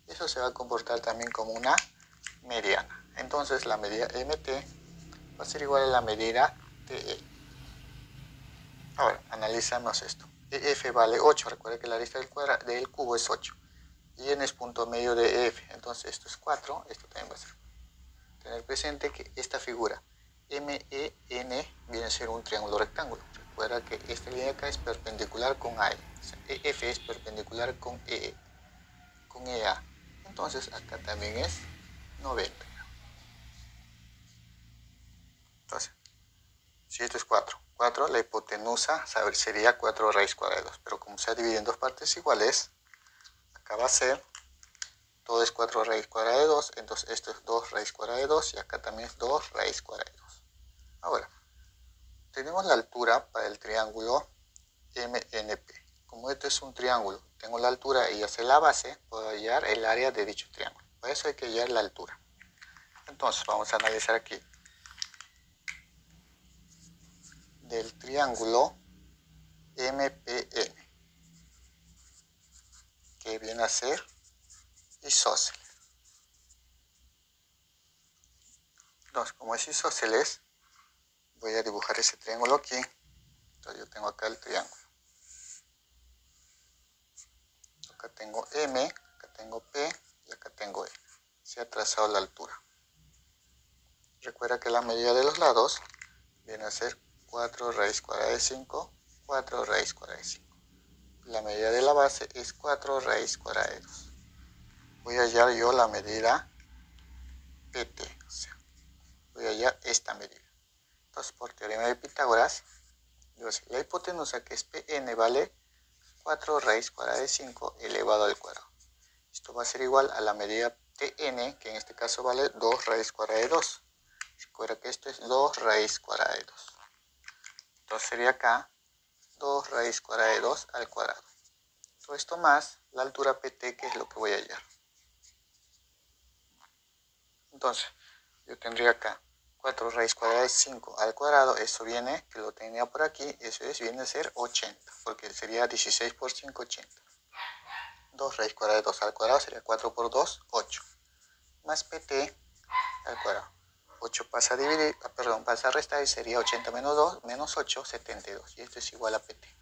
eso se va a comportar también como una mediana. Entonces la medida MT va a ser igual a la medida TE. Ahora, analizamos esto. EF vale 8, recuerda que la arista del cubo es 8. Y N es punto medio de EF, entonces esto es 4, esto también va a ser. Tener presente que esta figura MEN viene a ser un triángulo rectángulo. Recuerda que esta línea acá es perpendicular con AE. O sea, EF es perpendicular con EE, con EA. Entonces acá también es 90. Entonces, si esto es 4, la hipotenusa sería 4 raíz cuadrada de 2. Pero como se ha dividido en dos partes iguales, acá va a ser, todo es 4 raíz cuadrada de 2. Entonces esto es 2 raíz cuadrada de 2 y acá también es 2 raíz cuadrada de 2. Ahora, tenemos la altura para el triángulo MNP. Como esto es un triángulo, tengo la altura y hacia la base, puedo hallar el área de dicho triángulo. Para eso hay que hallar la altura. Entonces vamos a analizar aquí. Del triángulo MPN, que viene a ser isósceles. Entonces, como es isósceles, voy a dibujar ese triángulo aquí. Entonces yo tengo acá el triángulo. Acá tengo M, acá tengo P y acá tengo E. Se ha trazado la altura. Recuerda que la medida de los lados viene a ser 4 raíz cuadrada de 5, 4 raíz cuadrada de 5. La medida de la base es 4 raíz cuadrada de 2. Voy a hallar yo la medida PT, o sea, voy a hallar esta medida. Entonces, por teorema de Pitágoras, la hipotenusa, que es Pn, vale 4 raíz cuadrada de 5 elevado al cuadrado. Esto va a ser igual a la medida Tn, que en este caso vale 2 raíz cuadrada de 2. Recuerda que esto es 2 raíz cuadrada de 2. Entonces sería acá 2 raíz cuadrada de 2 al cuadrado. Todo esto más la altura PT, que es lo que voy a hallar. Entonces, yo tendría acá 4 raíz cuadrada de 5 al cuadrado. Eso viene, que lo tenía por aquí, eso viene a ser 80, porque sería 16 por 5, 80. 2 raíz cuadrada de 2 al cuadrado sería 4 por 2, 8. Más PT al cuadrado. 8 pasa a dividir, pasa a restar y sería 80 menos 2, menos 8, 72. Y esto es igual a PT.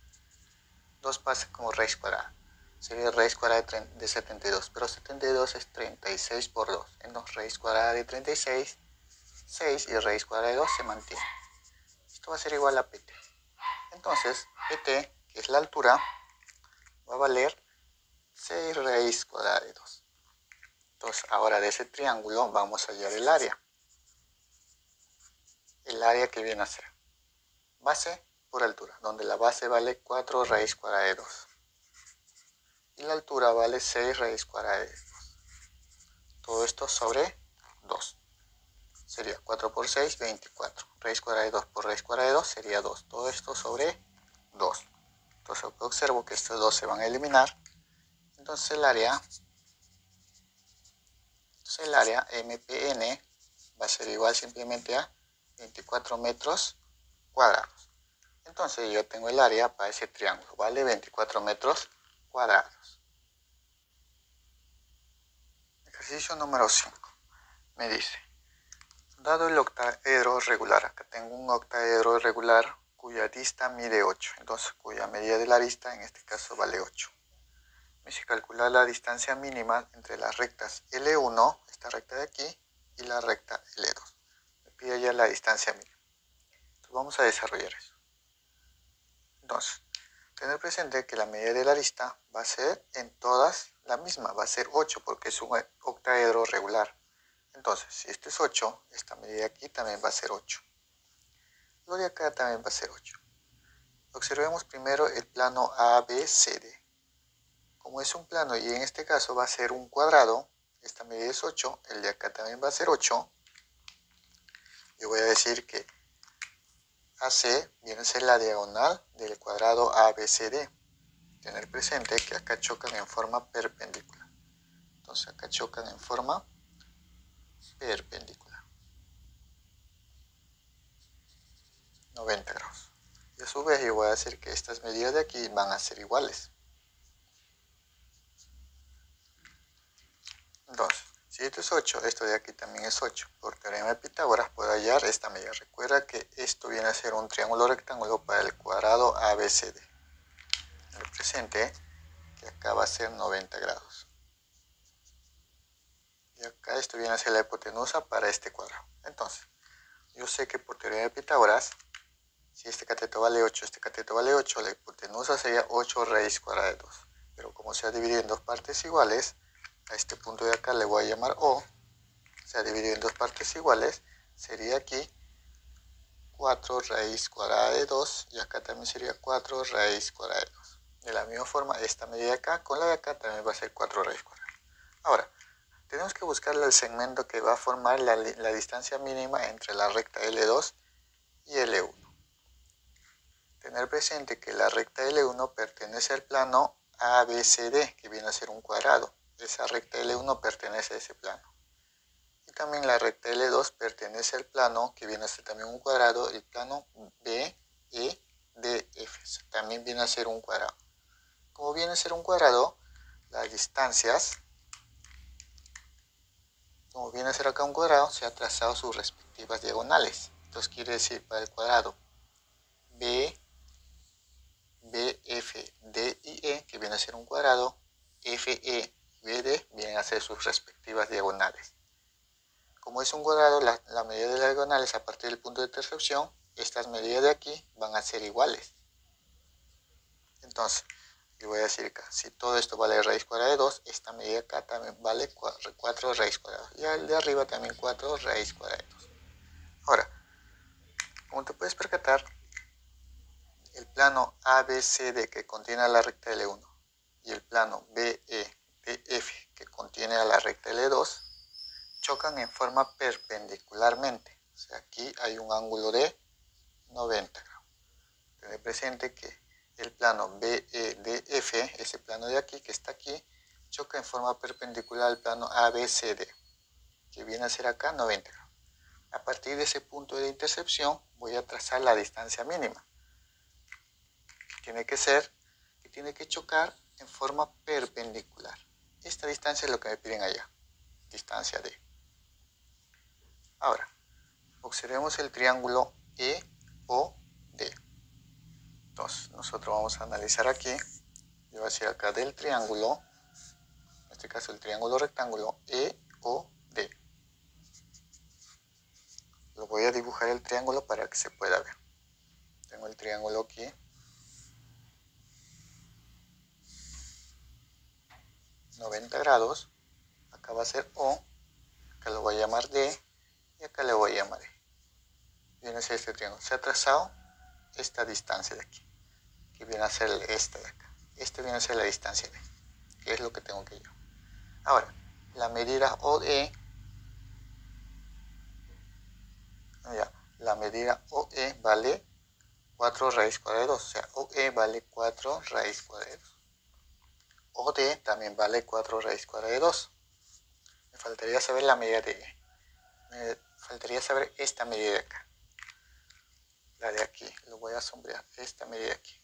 2 pasa como raíz cuadrada. Sería raíz cuadrada de 72, pero 72 es 36 por 2. Entonces raíz cuadrada de 36 6 y raíz cuadrada de 2 se mantiene. Esto va a ser igual a PT. Entonces, PT, que es la altura, va a valer 6 raíz cuadrada de 2. Entonces, ahora de ese triángulo vamos a hallar el área. El área que viene a ser base por altura, donde la base vale 4 raíz cuadrada de 2. Y la altura vale 6 raíz cuadrada de 2. Todo esto sobre 2. Sería 4 por 6, 24. Raíz cuadrada de 2 por raíz cuadrada de 2 sería 2. Todo esto sobre 2. Entonces observo que estos 2 se van a eliminar. Entonces el área MPN va a ser igual simplemente a 24 metros cuadrados. Entonces yo tengo el área para ese triángulo, vale 24 metros cuadrados. Ejercicio número 5. Me dice, dado el octaedro regular, acá tengo un octaedro regular cuya arista mide 8, entonces cuya medida de la arista en este caso vale 8. Me dice calcular la distancia mínima entre las rectas L1, esta recta de aquí, y la recta L2. Me pide ya la distancia mínima. Entonces vamos a desarrollar eso. Entonces, tener presente que la medida de la arista va a ser en todas la misma, va a ser 8 porque es un octaedro regular. Entonces, si este es 8, esta medida de aquí también va a ser 8. Lo de acá también va a ser 8. Observemos primero el plano ABCD. Como es un plano y en este caso va a ser un cuadrado, esta medida es 8, el de acá también va a ser 8. Yo voy a decir que AC viene a ser la diagonal del cuadrado ABCD. Tener presente que acá chocan en forma perpendicular. Entonces acá chocan en forma perpendicular. 90 grados. Y a su vez yo voy a decir que estas medidas de aquí van a ser iguales. Entonces, si esto es 8, esto de aquí también es 8. Por teorema de Pitágoras puedo hallar esta medida. Recuerda que esto viene a ser un triángulo rectángulo para el cuadrado ABCD. Tener presente que acá va a ser 90 grados. Y acá esto viene a ser la hipotenusa para este cuadrado. Entonces, yo sé que por teorema de Pitágoras, si este cateto vale 8, este cateto vale 8, la hipotenusa sería 8 raíz cuadrada de 2. Pero como se ha dividido en dos partes iguales, a este punto de acá le voy a llamar O. Se ha dividido en dos partes iguales, sería aquí 4 raíz cuadrada de 2 y acá también sería 4 raíz cuadrada de 2. De la misma forma, esta medida de acá con la de acá también va a ser 4 raíz cuadrada. Ahora, tenemos que buscarle el segmento que va a formar la distancia mínima entre la recta L2 y L1. Tener presente que la recta L1 pertenece al plano ABCD, que viene a ser un cuadrado. Esa recta L1 pertenece a ese plano. Y también la recta L2 pertenece al plano, que viene a ser también un cuadrado, el plano BEDF. También viene a ser un cuadrado. Como viene a ser un cuadrado, las distancias, como viene a ser acá un cuadrado, se ha trazado sus respectivas diagonales. Entonces quiere decir para el cuadrado BFDIE, que viene a ser un cuadrado, FE y BD vienen a ser sus respectivas diagonales. Como es un cuadrado, la medida de las diagonales a partir del punto de intersección, estas medidas de aquí van a ser iguales. Entonces, yo voy a decir acá, si todo esto vale raíz cuadrada de 2, esta medida acá también vale 4 raíz cuadrada. Y el de arriba también 4 raíz cuadrada de 2. Ahora, como te puedes percatar, el plano ABCD que contiene a la recta L1 y el plano BEDF que contiene a la recta L2 chocan en forma perpendicularmente. O sea, aquí hay un ángulo de 90 grados. Tener presente que el plano BEDF, ese plano de aquí que está aquí, choca en forma perpendicular al plano ABCD, que viene a ser acá 90 grados. A partir de ese punto de intersección voy a trazar la distancia mínima. Tiene que chocar en forma perpendicular. Esta distancia es lo que me piden allá, distancia D. Ahora, observemos el triángulo EOD. Entonces, nosotros vamos a analizar aquí, yo voy a decir acá del triángulo, en este caso el triángulo rectángulo EOD. dibujar el triángulo para que se pueda ver. Tengo el triángulo aquí. $90. Acá va a ser O. Acá lo voy a llamar D. Y acá le voy a llamar E. Viene a ser este triángulo. Se ha trazado esta distancia de aquí, que viene a ser esta de acá. Este viene a ser la distancia D, que es lo que tengo que yo. Ahora, la medida OE, la medida OE vale 4 raíz cuadrada de 2. O sea, OE vale 4 raíz cuadrada de 2. OD también vale 4 raíz cuadrada de 2. Me faltaría saber la medida de E. Me faltaría saber esta medida de acá. La de aquí, lo voy a sombrear, esta medida de aquí.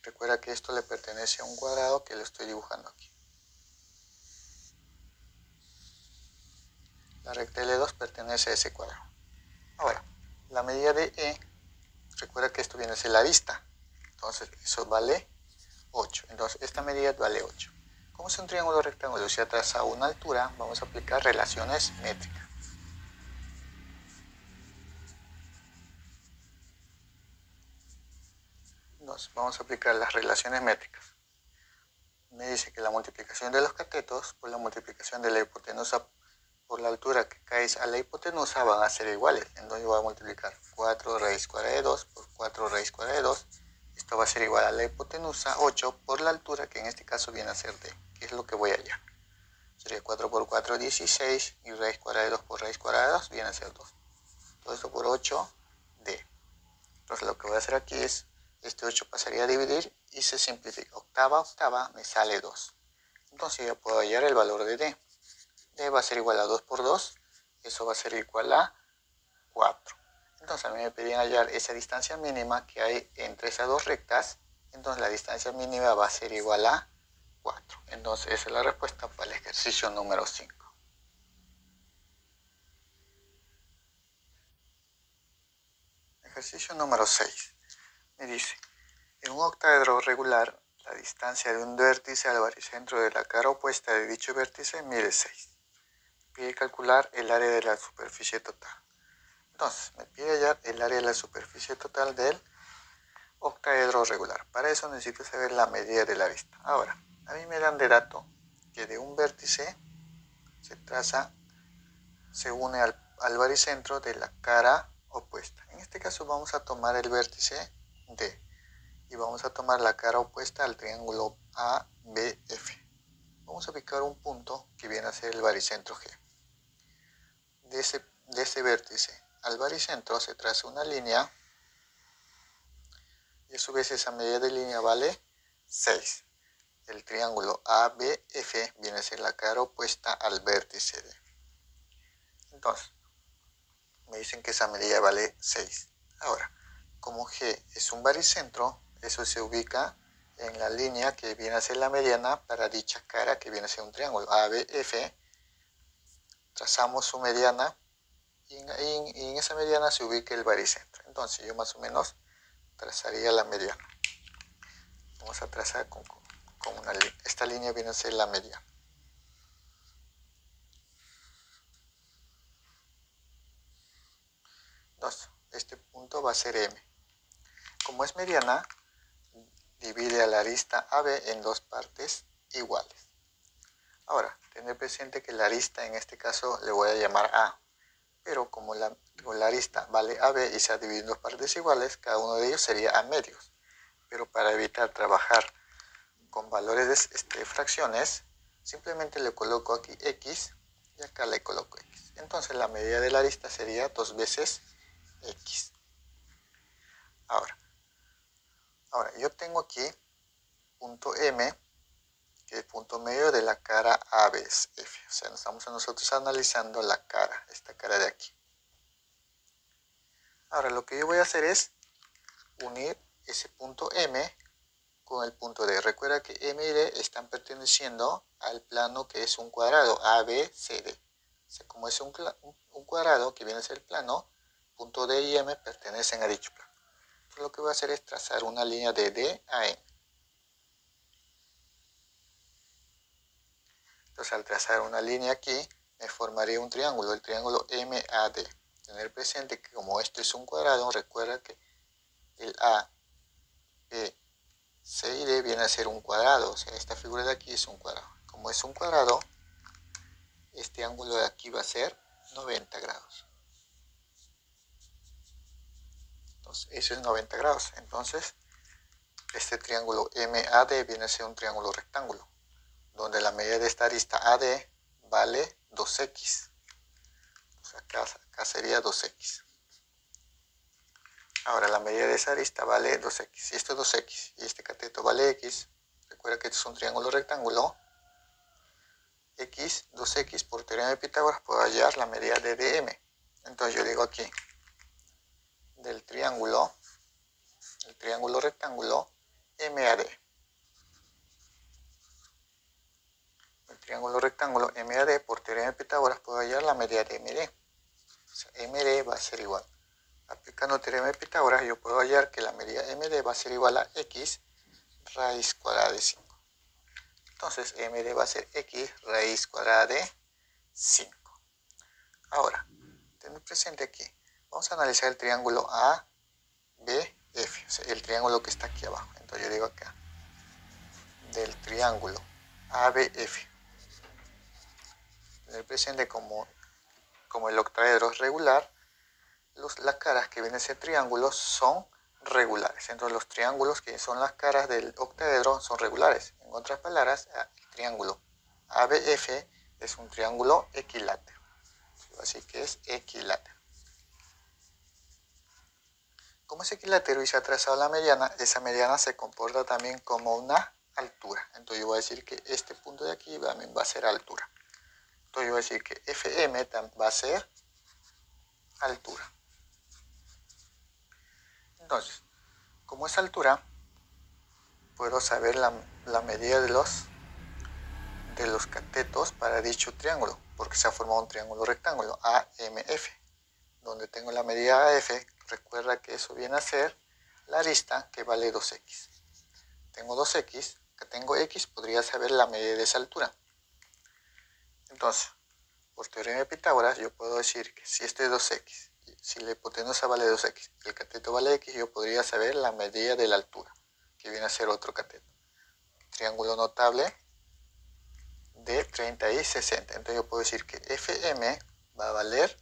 Recuerda que esto le pertenece a un cuadrado que lo estoy dibujando aquí. La recta L2 pertenece a ese cuadrado. Ahora, la medida de E, recuerda que esto viene a ser la arista. Entonces, eso vale 8. Entonces, esta medida vale 8. Como es un triángulo rectangular y se ha trazado una altura, vamos a aplicar relaciones métricas. Entonces, vamos a aplicar las relaciones métricas. Me dice que la multiplicación de los catetos por la multiplicación de la hipotenusa por la altura que caes a la hipotenusa van a ser iguales. Entonces, yo voy a multiplicar 4 raíz cuadrada de 2 por 4 raíz cuadrada de 2. Esto va a ser igual a la hipotenusa 8 por la altura, que en este caso viene a ser D, que es lo que voy a hallar. Sería 4 por 4, 16, y raíz cuadrada de 2 por raíz cuadrada de 2 viene a ser 2. Todo esto por 8, D. Entonces lo que voy a hacer aquí es, este 8 pasaría a dividir y se simplifica. Octava, me sale 2. Entonces ya puedo hallar el valor de D. D va a ser igual a 2 por 2, eso va a ser igual a 4. Entonces a mí me pedían hallar esa distancia mínima que hay entre esas dos rectas. Entonces la distancia mínima va a ser igual a 4. Entonces esa es la respuesta para el ejercicio número 5. Ejercicio número 6. Me dice, en un octaedro regular, la distancia de un vértice al baricentro de la cara opuesta de dicho vértice mide 6. Pide calcular el área de la superficie total. Entonces, me pide hallar el área de la superficie total del octaedro regular. Para eso necesito saber la medida de la arista. Ahora, a mí me dan de dato que de un vértice se une al baricentro de la cara opuesta. En este caso vamos a tomar el vértice D y vamos a tomar la cara opuesta al triángulo ABF. Vamos a ubicar un punto que viene a ser el baricentro G. De ese vértice al baricentro se traza una línea y a su vez esa medida de línea vale 6. El triángulo ABF viene a ser la cara opuesta al vértice D. Entonces, me dicen que esa medida vale 6. Ahora, como G es un baricentro, eso se ubica en la línea que viene a ser la mediana para dicha cara que viene a ser un triángulo ABF. Trazamos su mediana y en esa mediana se ubica el baricentro. Entonces yo más o menos trazaría la mediana. Vamos a trazar con una línea. Esta línea viene a ser la mediana. Entonces, este punto va a ser M. Como es mediana, divide a la arista AB en dos partes iguales. Ahora, tener presente que la arista en este caso le voy a llamar A, pero como la arista vale AB y se ha dividido en dos partes iguales, cada uno de ellos sería A medios. Pero para evitar trabajar con valores de fracciones, simplemente le coloco aquí X y acá le coloco X. Entonces la medida de la arista sería 2 veces X. Ahora yo tengo aquí punto M, que es el punto medio de la cara ABF. O sea, estamos nosotros analizando la cara, esta cara de aquí. Ahora lo que yo voy a hacer es unir ese punto M con el punto D. Recuerda que M y D están perteneciendo al plano que es un cuadrado, ABCD. O sea, como es un cuadrado que viene a ser el plano, punto D y M pertenecen a dicho plano. Entonces lo que voy a hacer es trazar una línea de D a M. Entonces al trazar una línea aquí, me formaría un triángulo, el triángulo MAD. Tener presente que como esto es un cuadrado, recuerda que el A, B, C y D viene a ser un cuadrado, o sea, esta figura de aquí es un cuadrado. Como es un cuadrado, este ángulo de aquí va a ser 90 grados. Entonces, eso es 90 grados. Entonces, este triángulo MAD viene a ser un triángulo rectángulo, donde la medida de esta arista AD vale 2x. Entonces, acá sería 2x. Ahora, la medida de esa arista vale 2x. Y esto es 2x. Y este cateto vale x. Recuerda que este es un triángulo rectángulo. X, 2x, por teorema de Pitágoras, puedo hallar la medida de DM. Entonces, yo digo aquí, del triángulo rectángulo MAD. El triángulo rectángulo MAD, por teorema de Pitágoras, puedo hallar la medida de MD. O sea, MD va a ser igual. Aplicando teorema de Pitágoras, yo puedo hallar que la medida MD va a ser igual a x raíz cuadrada de 5. Entonces, MD va a ser x raíz cuadrada de 5. Ahora, ten presente aquí, vamos a analizar el triángulo ABF, o sea, el triángulo que está aquí abajo. Entonces, yo digo acá, del triángulo ABF. Tener presente como el octaedro es regular, las caras que vienen a ser triángulos son regulares. Entonces los triángulos que son las caras del octaedro son regulares. En otras palabras, el triángulo ABF es un triángulo equilátero. Así que es equilátero. Como es equilátero y se ha trazado la mediana, esa mediana se comporta también como una altura. Entonces yo voy a decir que este punto de aquí también va a ser altura. Entonces yo voy a decir que FM va a ser altura. Entonces, como es altura, puedo saber la medida de los catetos para dicho triángulo, porque se ha formado un triángulo rectángulo AMF, donde tengo la medida AF. Recuerda que eso viene a ser la arista que vale 2x. Tengo 2x, que tengo x, podría saber la medida de esa altura. Entonces, por teorema de Pitágoras, yo puedo decir que si este es 2x, si la hipotenusa vale 2x y el cateto vale x, yo podría saber la medida de la altura, que viene a ser otro cateto. Triángulo notable de 30 y 60. Entonces yo puedo decir que FM va a valer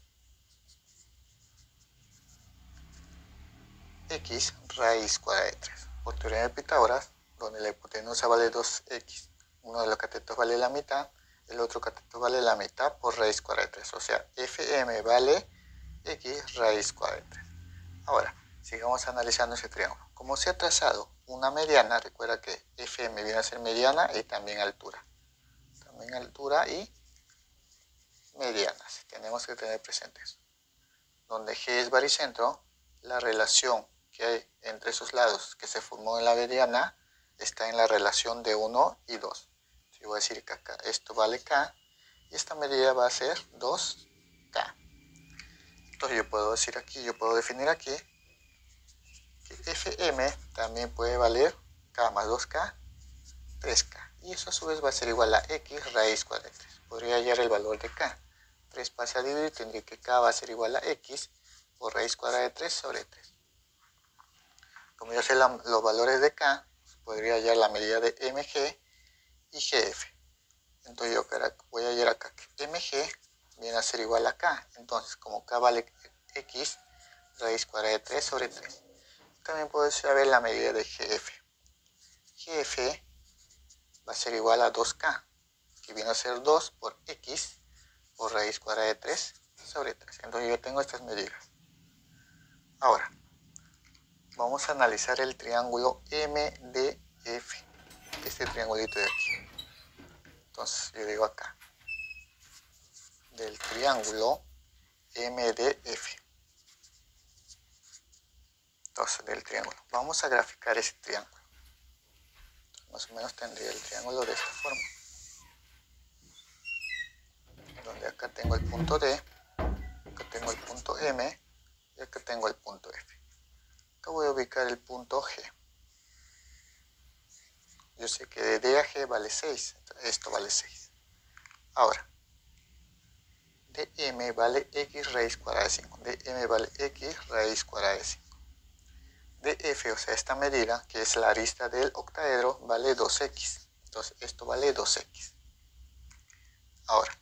x raíz cuadrada de 3. Por teorema de Pitágoras, donde la hipotenusa vale 2x, uno de los catetos vale la mitad, el otro cateto vale la mitad por raíz cuadrada de 3. O sea, FM vale x raíz cuadrada de 3. Ahora, sigamos analizando ese triángulo. Como se ha trazado una mediana, recuerda que FM viene a ser mediana y también altura. También altura y medianas. Tenemos que tener presente eso. Donde G es baricentro, la relación que hay entre esos lados que se formó en la mediana está en la relación de 1 y 2. Yo voy a decir que acá esto vale K y esta medida va a ser 2K. Entonces yo puedo decir aquí, yo puedo definir aquí que FM también puede valer K más 2K, 3K. Y eso a su vez va a ser igual a X raíz cuadrada de 3. Podría hallar el valor de K. 3 pasa a dividir, tendría que K va a ser igual a X por raíz cuadrada de 3 sobre 3. Como yo sé los valores de K, podría hallar la medida de MG y GF. Entonces yo voy a hallar acá que MG viene a ser igual a K. Entonces como K vale X, raíz cuadrada de 3 sobre 3. También puedo saber la medida de GF. GF va a ser igual a 2K, que viene a ser 2 por X por raíz cuadrada de 3 sobre 3. Entonces yo tengo estas medidas. Ahora, vamos a analizar el triángulo MDF, este triangulito de aquí. Entonces yo digo acá, del triángulo MDF. Entonces del triángulo, vamos a graficar ese triángulo. Más o menos tendría el triángulo de esta forma, donde acá tengo el punto D, acá tengo el punto M y acá tengo el punto F. Acá voy a ubicar el punto G. Yo sé que de D a G vale 6, esto vale 6. Ahora, m vale x raíz cuadrada de 5. dm vale x raíz cuadrada de 5. df, o sea, esta medida, que es la arista del octaedro, vale 2x. Entonces, esto vale 2x. Ahora,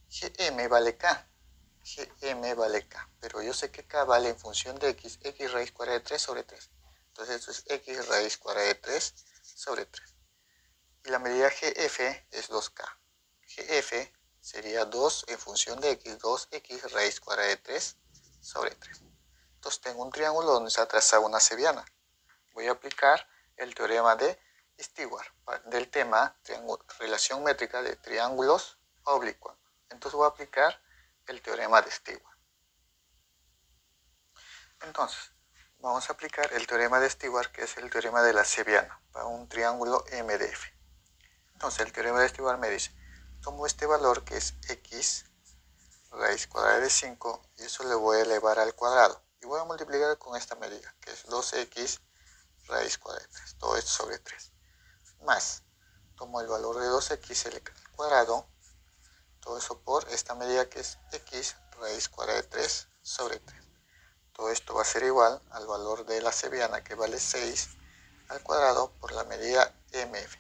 gm vale k. gm vale k. Pero yo sé que k vale en función de x, x raíz cuadrada de 3 sobre 3. Entonces, esto es x raíz cuadrada de 3 sobre 3. Y la medida gf es 2k. gf sería 2 en función de x, 2x raíz cuadrada de 3 sobre 3. Entonces tengo un triángulo donde se ha trazado una cebiana. Voy a aplicar el teorema de Stewart del tema relación métrica de triángulos oblicuos. Entonces voy a aplicar el teorema de Stewart. Entonces vamos a aplicar el teorema de Stewart, que es el teorema de la cebiana para un triángulo MDF. Entonces el teorema de Stewart me dice, tomo este valor que es x raíz cuadrada de 5 y eso le voy a elevar al cuadrado. Y voy a multiplicar con esta medida, que es 2x raíz cuadrada de 3. Todo esto sobre 3. Más, tomo el valor de 2x al cuadrado. Todo eso por esta medida que es x raíz cuadrada de 3 sobre 3. Todo esto va a ser igual al valor de la cebiana, que vale 6 al cuadrado por la medida mf.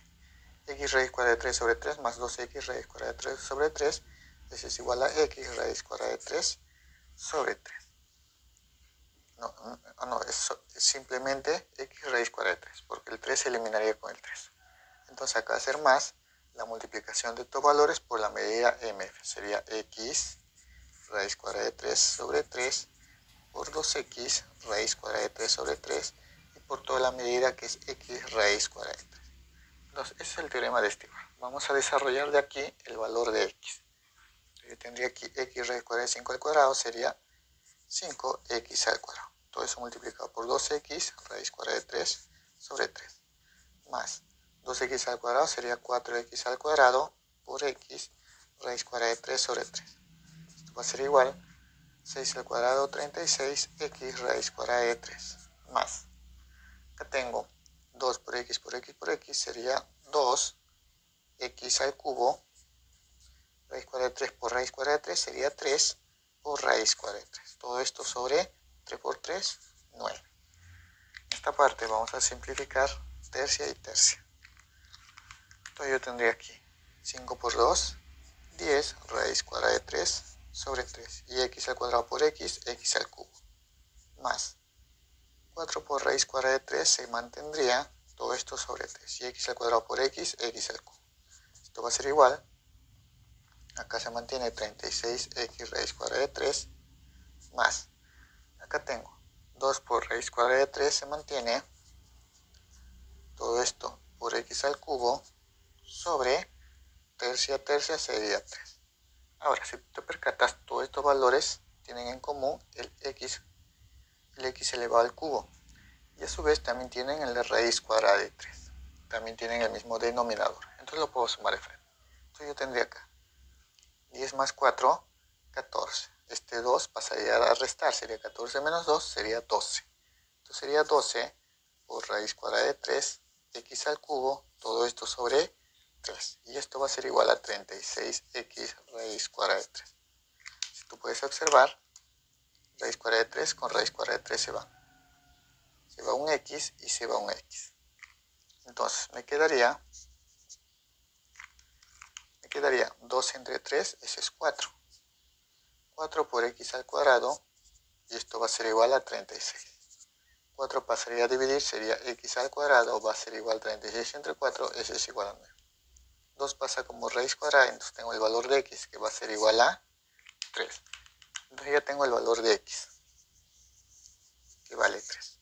X raíz cuadrada de 3 sobre 3 más 2x raíz cuadrada de 3 sobre 3. Eso es igual a x raíz cuadrada de 3 sobre 3. No, es simplemente x raíz cuadrada de 3, porque el 3 se eliminaría con el 3. Entonces acá va a ser más la multiplicación de estos valores por la medida mf. Sería x raíz cuadrada de 3 sobre 3 por 2x raíz cuadrada de 3 sobre 3 y por toda la medida que es x raíz cuadrada de 3. Entonces ese es el teorema de Stewart. Vamos a desarrollar de aquí el valor de x. Yo tendría aquí x raíz cuadrada de 5 al cuadrado sería 5x al cuadrado. Todo eso multiplicado por 2x raíz cuadrada de 3 sobre 3. Más 2x al cuadrado sería 4x al cuadrado por x raíz cuadrada de 3 sobre 3. Esto va a ser igual 6 al cuadrado 36x raíz cuadrada de 3. Más, acá tengo 2 por x por x por x sería 2x al cubo. Raíz cuadrada de 3 por raíz cuadrada de 3 sería 3 por raíz cuadrada de 3. Todo esto sobre 3 por 3, 9. Esta parte vamos a simplificar tercia y tercia. Entonces yo tendría aquí 5 por 2, 10 raíz cuadrada de 3 sobre 3. Y x al cuadrado por x, x al cubo. Más 4 por raíz cuadrada de 3 se mantendría todo esto sobre 3. Y x al cuadrado por x, x al cubo. Esto va a ser igual. Acá se mantiene 36x raíz cuadrada de 3 más, acá tengo 2 por raíz cuadrada de 3 se mantiene todo esto por x al cubo sobre tercia sería 3. Ahora, si te percatas, todos estos valores tienen en común el x elevado al cubo y a su vez también tienen el de raíz cuadrada de 3. También tienen el mismo denominador. Entonces lo puedo sumar de frente. Entonces yo tendría acá 10 más 4, 14. Este 2 pasaría a restar, sería 14 menos 2, sería 12. Entonces sería 12 por raíz cuadrada de 3, x al cubo, todo esto sobre 3. Y esto va a ser igual a 36x raíz cuadrada de 3. Si tú puedes observar, raíz cuadrada de 3 con raíz cuadrada de 3 se va. Se va un x y se va un x. Entonces me quedaría 2 entre 3, ese es 4. 4 por x al cuadrado, y esto va a ser igual a 36. 4 pasaría a dividir, sería x al cuadrado, va a ser igual a 36 entre 4, ese es igual a 9. 2 pasa como raíz cuadrada, entonces tengo el valor de x, que va a ser igual a 3. Entonces ya tengo el valor de x, que vale 3.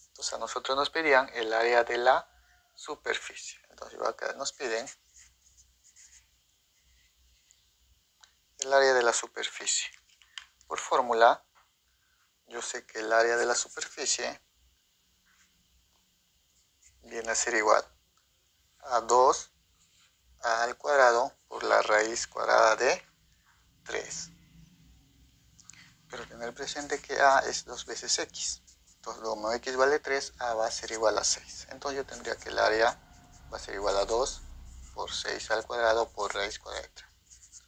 Entonces a nosotros nos pedían el área de la superficie. Entonces acá nos piden el área de la superficie. Por fórmula, yo sé que el área de la superficie viene a ser igual a 2 al cuadrado por la raíz cuadrada de 3. Pero tener presente que a es 2 veces x. Entonces, como x vale 3, a va a ser igual a 6. Entonces yo tendría que el área va a ser igual a 2 por 6 al cuadrado por raíz cuadrada de 3.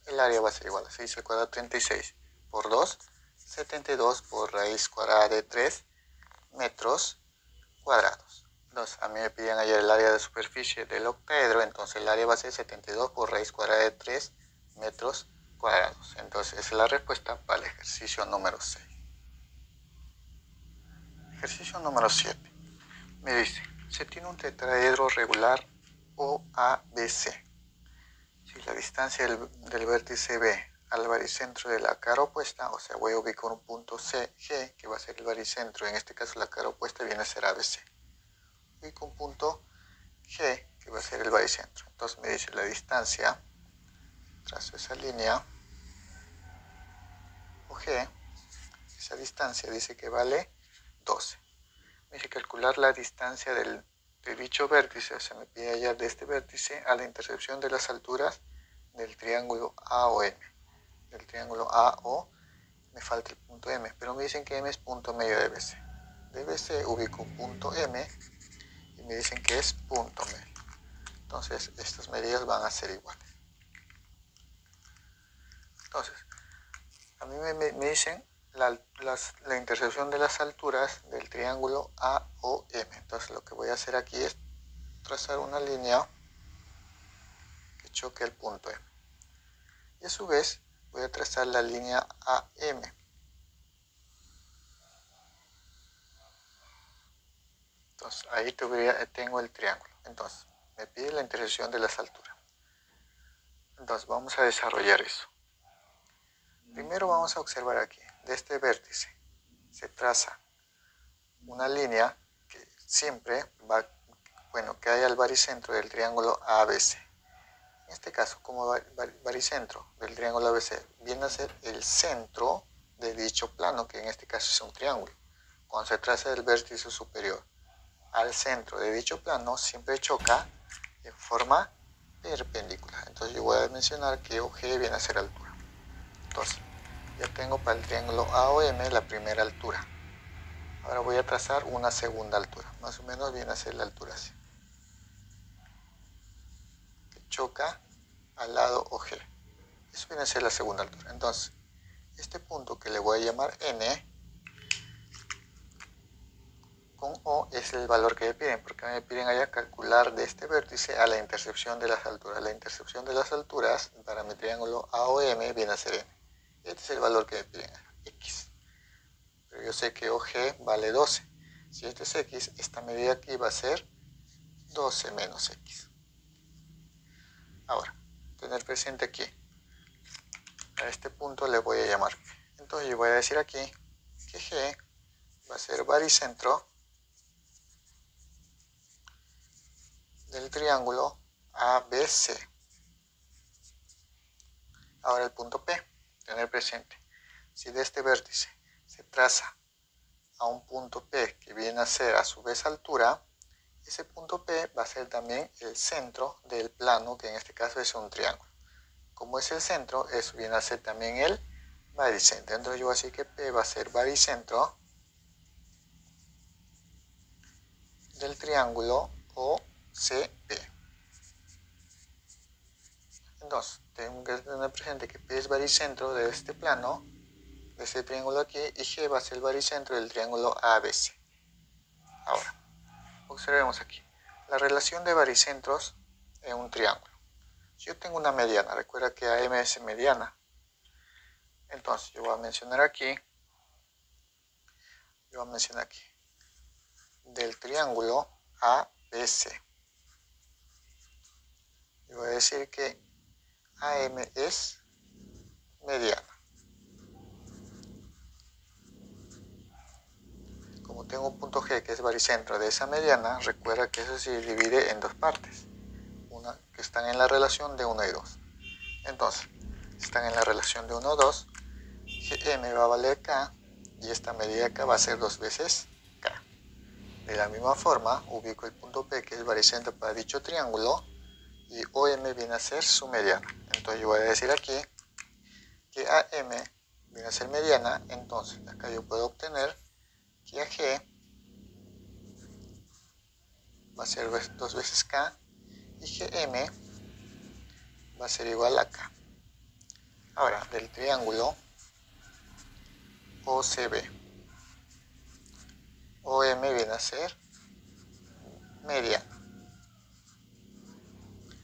el área va a ser igual a 6 al cuadrado 36 por 2, 72 por raíz cuadrada de 3 metros cuadrados. Entonces, a mí me pidían ayer el área de superficie del octaedro, entonces el área va a ser 72 por raíz cuadrada de 3 metros cuadrados. Entonces, esa es la respuesta para el ejercicio número 6. Ejercicio número 7. Me dice, se tiene un tetraedro regular OABC. Si la distancia del vértice B al baricentro de la cara opuesta, o sea, voy a ubicar un punto CG, que va a ser el baricentro, en este caso la cara opuesta viene a ser ABC. Ubico un punto G, que va a ser el baricentro. Entonces me dice la distancia, trazo esa línea, OG, esa distancia dice que vale 12. Me dice calcular la distancia de dicho vértice, o sea, me pide hallar de este vértice a la intersección de las alturas del triángulo AOM. Del triángulo AO me falta el punto M, pero me dicen que M es punto medio de BC. De BC ubico un punto M y me dicen que es punto medio. Entonces, estas medidas van a ser iguales. Entonces, a mí me dicen la intersección de las alturas del triángulo AOM. Entonces, lo que voy a hacer aquí es trazar una línea que choque el punto M. Y a su vez, voy a trazar la línea AM. Entonces, ahí tengo el triángulo. Entonces, me pide la intersección de las alturas. Entonces, vamos a desarrollar eso. Primero vamos a observar aquí, de este vértice se traza una línea que siempre va, que haya el baricentro del triángulo ABC. En este caso, como baricentro del triángulo ABC viene a ser el centro de dicho plano, que en este caso es un triángulo. Cuando se traza del vértice superior al centro de dicho plano, siempre choca en forma perpendicular. Entonces yo voy a mencionar que OG viene a ser altura. Entonces, ya tengo para el triángulo AOM la primera altura. Ahora voy a trazar una segunda altura. Más o menos viene a ser la altura así, que choca al lado OG. Eso viene a ser la segunda altura. Entonces, este punto que le voy a llamar N, con O es el valor que me piden, porque me piden allá calcular de este vértice a la intersección de las alturas. La intersección de las alturas para mi triángulo AOM viene a ser N. Este es el valor que me piden, X. Pero yo sé que OG vale 12. Si este es X, esta medida aquí va a ser 12 menos X. Ahora, tener presente aquí, a este punto le voy a llamar P. Entonces yo voy a decir aquí que G va a ser baricentro del triángulo ABC. Ahora el punto P, tener presente, si de este vértice se traza a un punto P que viene a ser a su vez altura, ese punto P va a ser también el centro del plano, que en este caso es un triángulo. Como es el centro, eso viene a ser también el baricentro. Entonces yo voy a decir que P va a ser baricentro del triángulo OCP. Entonces, tengo que tener presente que P es baricentro de este plano, de este triángulo aquí, y G va a ser el baricentro del triángulo ABC. Ahora, observemos aquí la relación de baricentros en un triángulo. Si yo tengo una mediana, recuerda que AM es mediana, entonces yo voy a mencionar aquí, del triángulo ABC. Yo voy a decir que AM es mediana. Como tengo un punto G que es baricentro de esa mediana, recuerda que eso se divide en dos partes, una que están en la relación de 1 y 2. Entonces, están en la relación de 1 y 2, GM va a valer K y esta medida acá va a ser 2 veces K. De la misma forma, ubico el punto P que es baricentro para dicho triángulo y OM viene a ser su mediana. Entonces yo voy a decir aquí que AM viene a ser mediana, entonces acá yo puedo obtener que AG va a ser 2 veces K y GM va a ser igual a K. Ahora, del triángulo OCB, OM viene a ser mediano.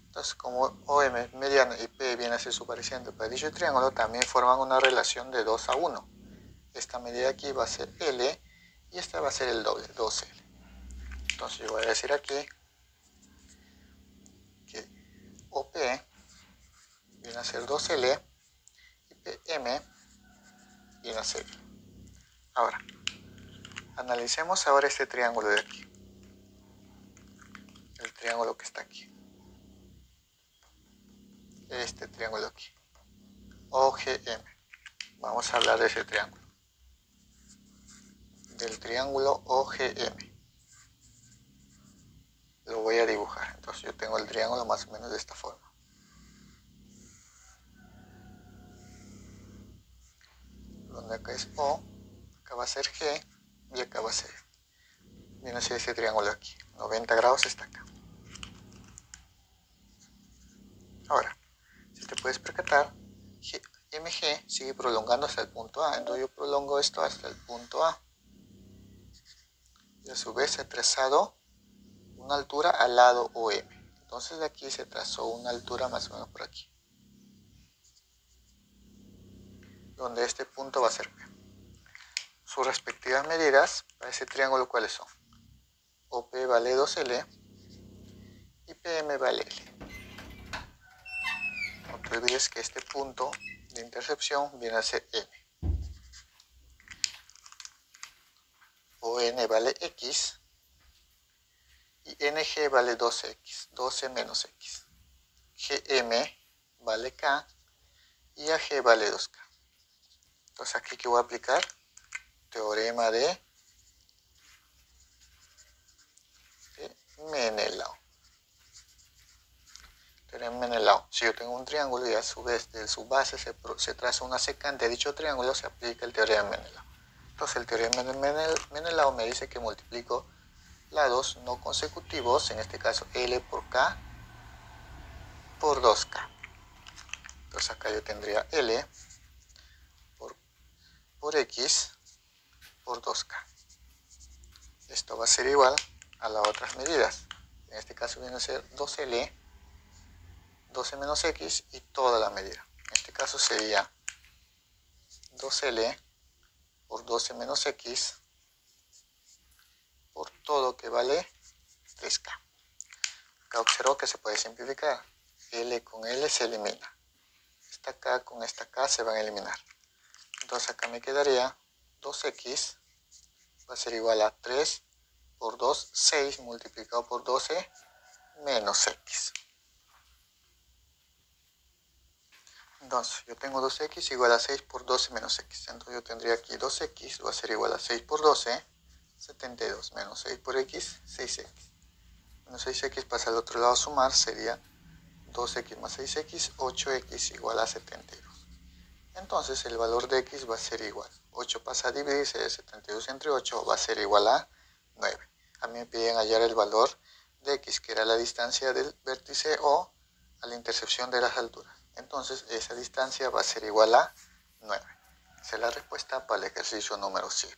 Entonces, como OM es mediano y P viene a ser su pareciente para dicho triángulo, también forman una relación de 2 a 1. Esta medida aquí va a ser L y esta va a ser el doble, 2L. Entonces yo voy a decir aquí que OP viene a ser 2L y PM viene a ser L. Ahora, analicemos ahora este triángulo de aquí. El triángulo que está aquí. Este triángulo aquí. OGM. Vamos a hablar de ese triángulo. Del triángulo OGM. Lo voy a dibujar. Entonces yo tengo el triángulo más o menos de esta forma. Donde acá es O, acá va a ser G y acá va a ser. Viene a ser ese triángulo aquí. 90 grados está acá. Ahora, si te puedes percatar, MG sigue prolongando hasta el punto A. Entonces yo prolongo esto hasta el punto A. Y a su vez he trazado una altura al lado OM. Entonces de aquí se trazó una altura más o menos por aquí. Donde este punto va a ser P. Sus respectivas medidas para ese triángulo, ¿cuáles son? OP vale 2L y PM vale L. No te olvides que este punto de intercepción viene a ser M. ON vale X y NG vale 2X, 12 menos X. GM vale K y AG vale 2K. Entonces aquí que voy a aplicar teorema de Menelau. Teorema de Menelau. Si yo tengo un triángulo y a su vez de su base se traza una secante de dicho triángulo, se aplica el teorema de Menelau. Entonces el teorema de Menelau me dice que multiplico lados no consecutivos, en este caso L por K por 2K. Entonces acá yo tendría L por X por 2K. Esto va a ser igual a las otras medidas. En este caso viene a ser 2L, 12 menos X y toda la medida. En este caso sería 2L por 12 menos X por todo que vale 3K. Acá observo que se puede simplificar. L con L se elimina. Esta K con esta K se van a eliminar. Entonces acá me quedaría 2X va a ser igual a 3 por 2, 6 multiplicado por 12 menos X. Entonces yo tengo 2X igual a 6 por 12 menos X. Entonces yo tendría aquí 2X va a ser igual a 6 por 12, 72 menos 6 por X, 6X. Menos 6X pasa al otro lado a sumar, sería 2X más 6X, 8X igual a 72. Entonces el valor de X va a ser igual. 8 pasa a dividirse de 72 entre 8, va a ser igual a 9. A mí me piden hallar el valor de X, que era la distancia del vértice O a la intersección de las alturas. Entonces esa distancia va a ser igual a 9. Esa es la respuesta para el ejercicio número 7.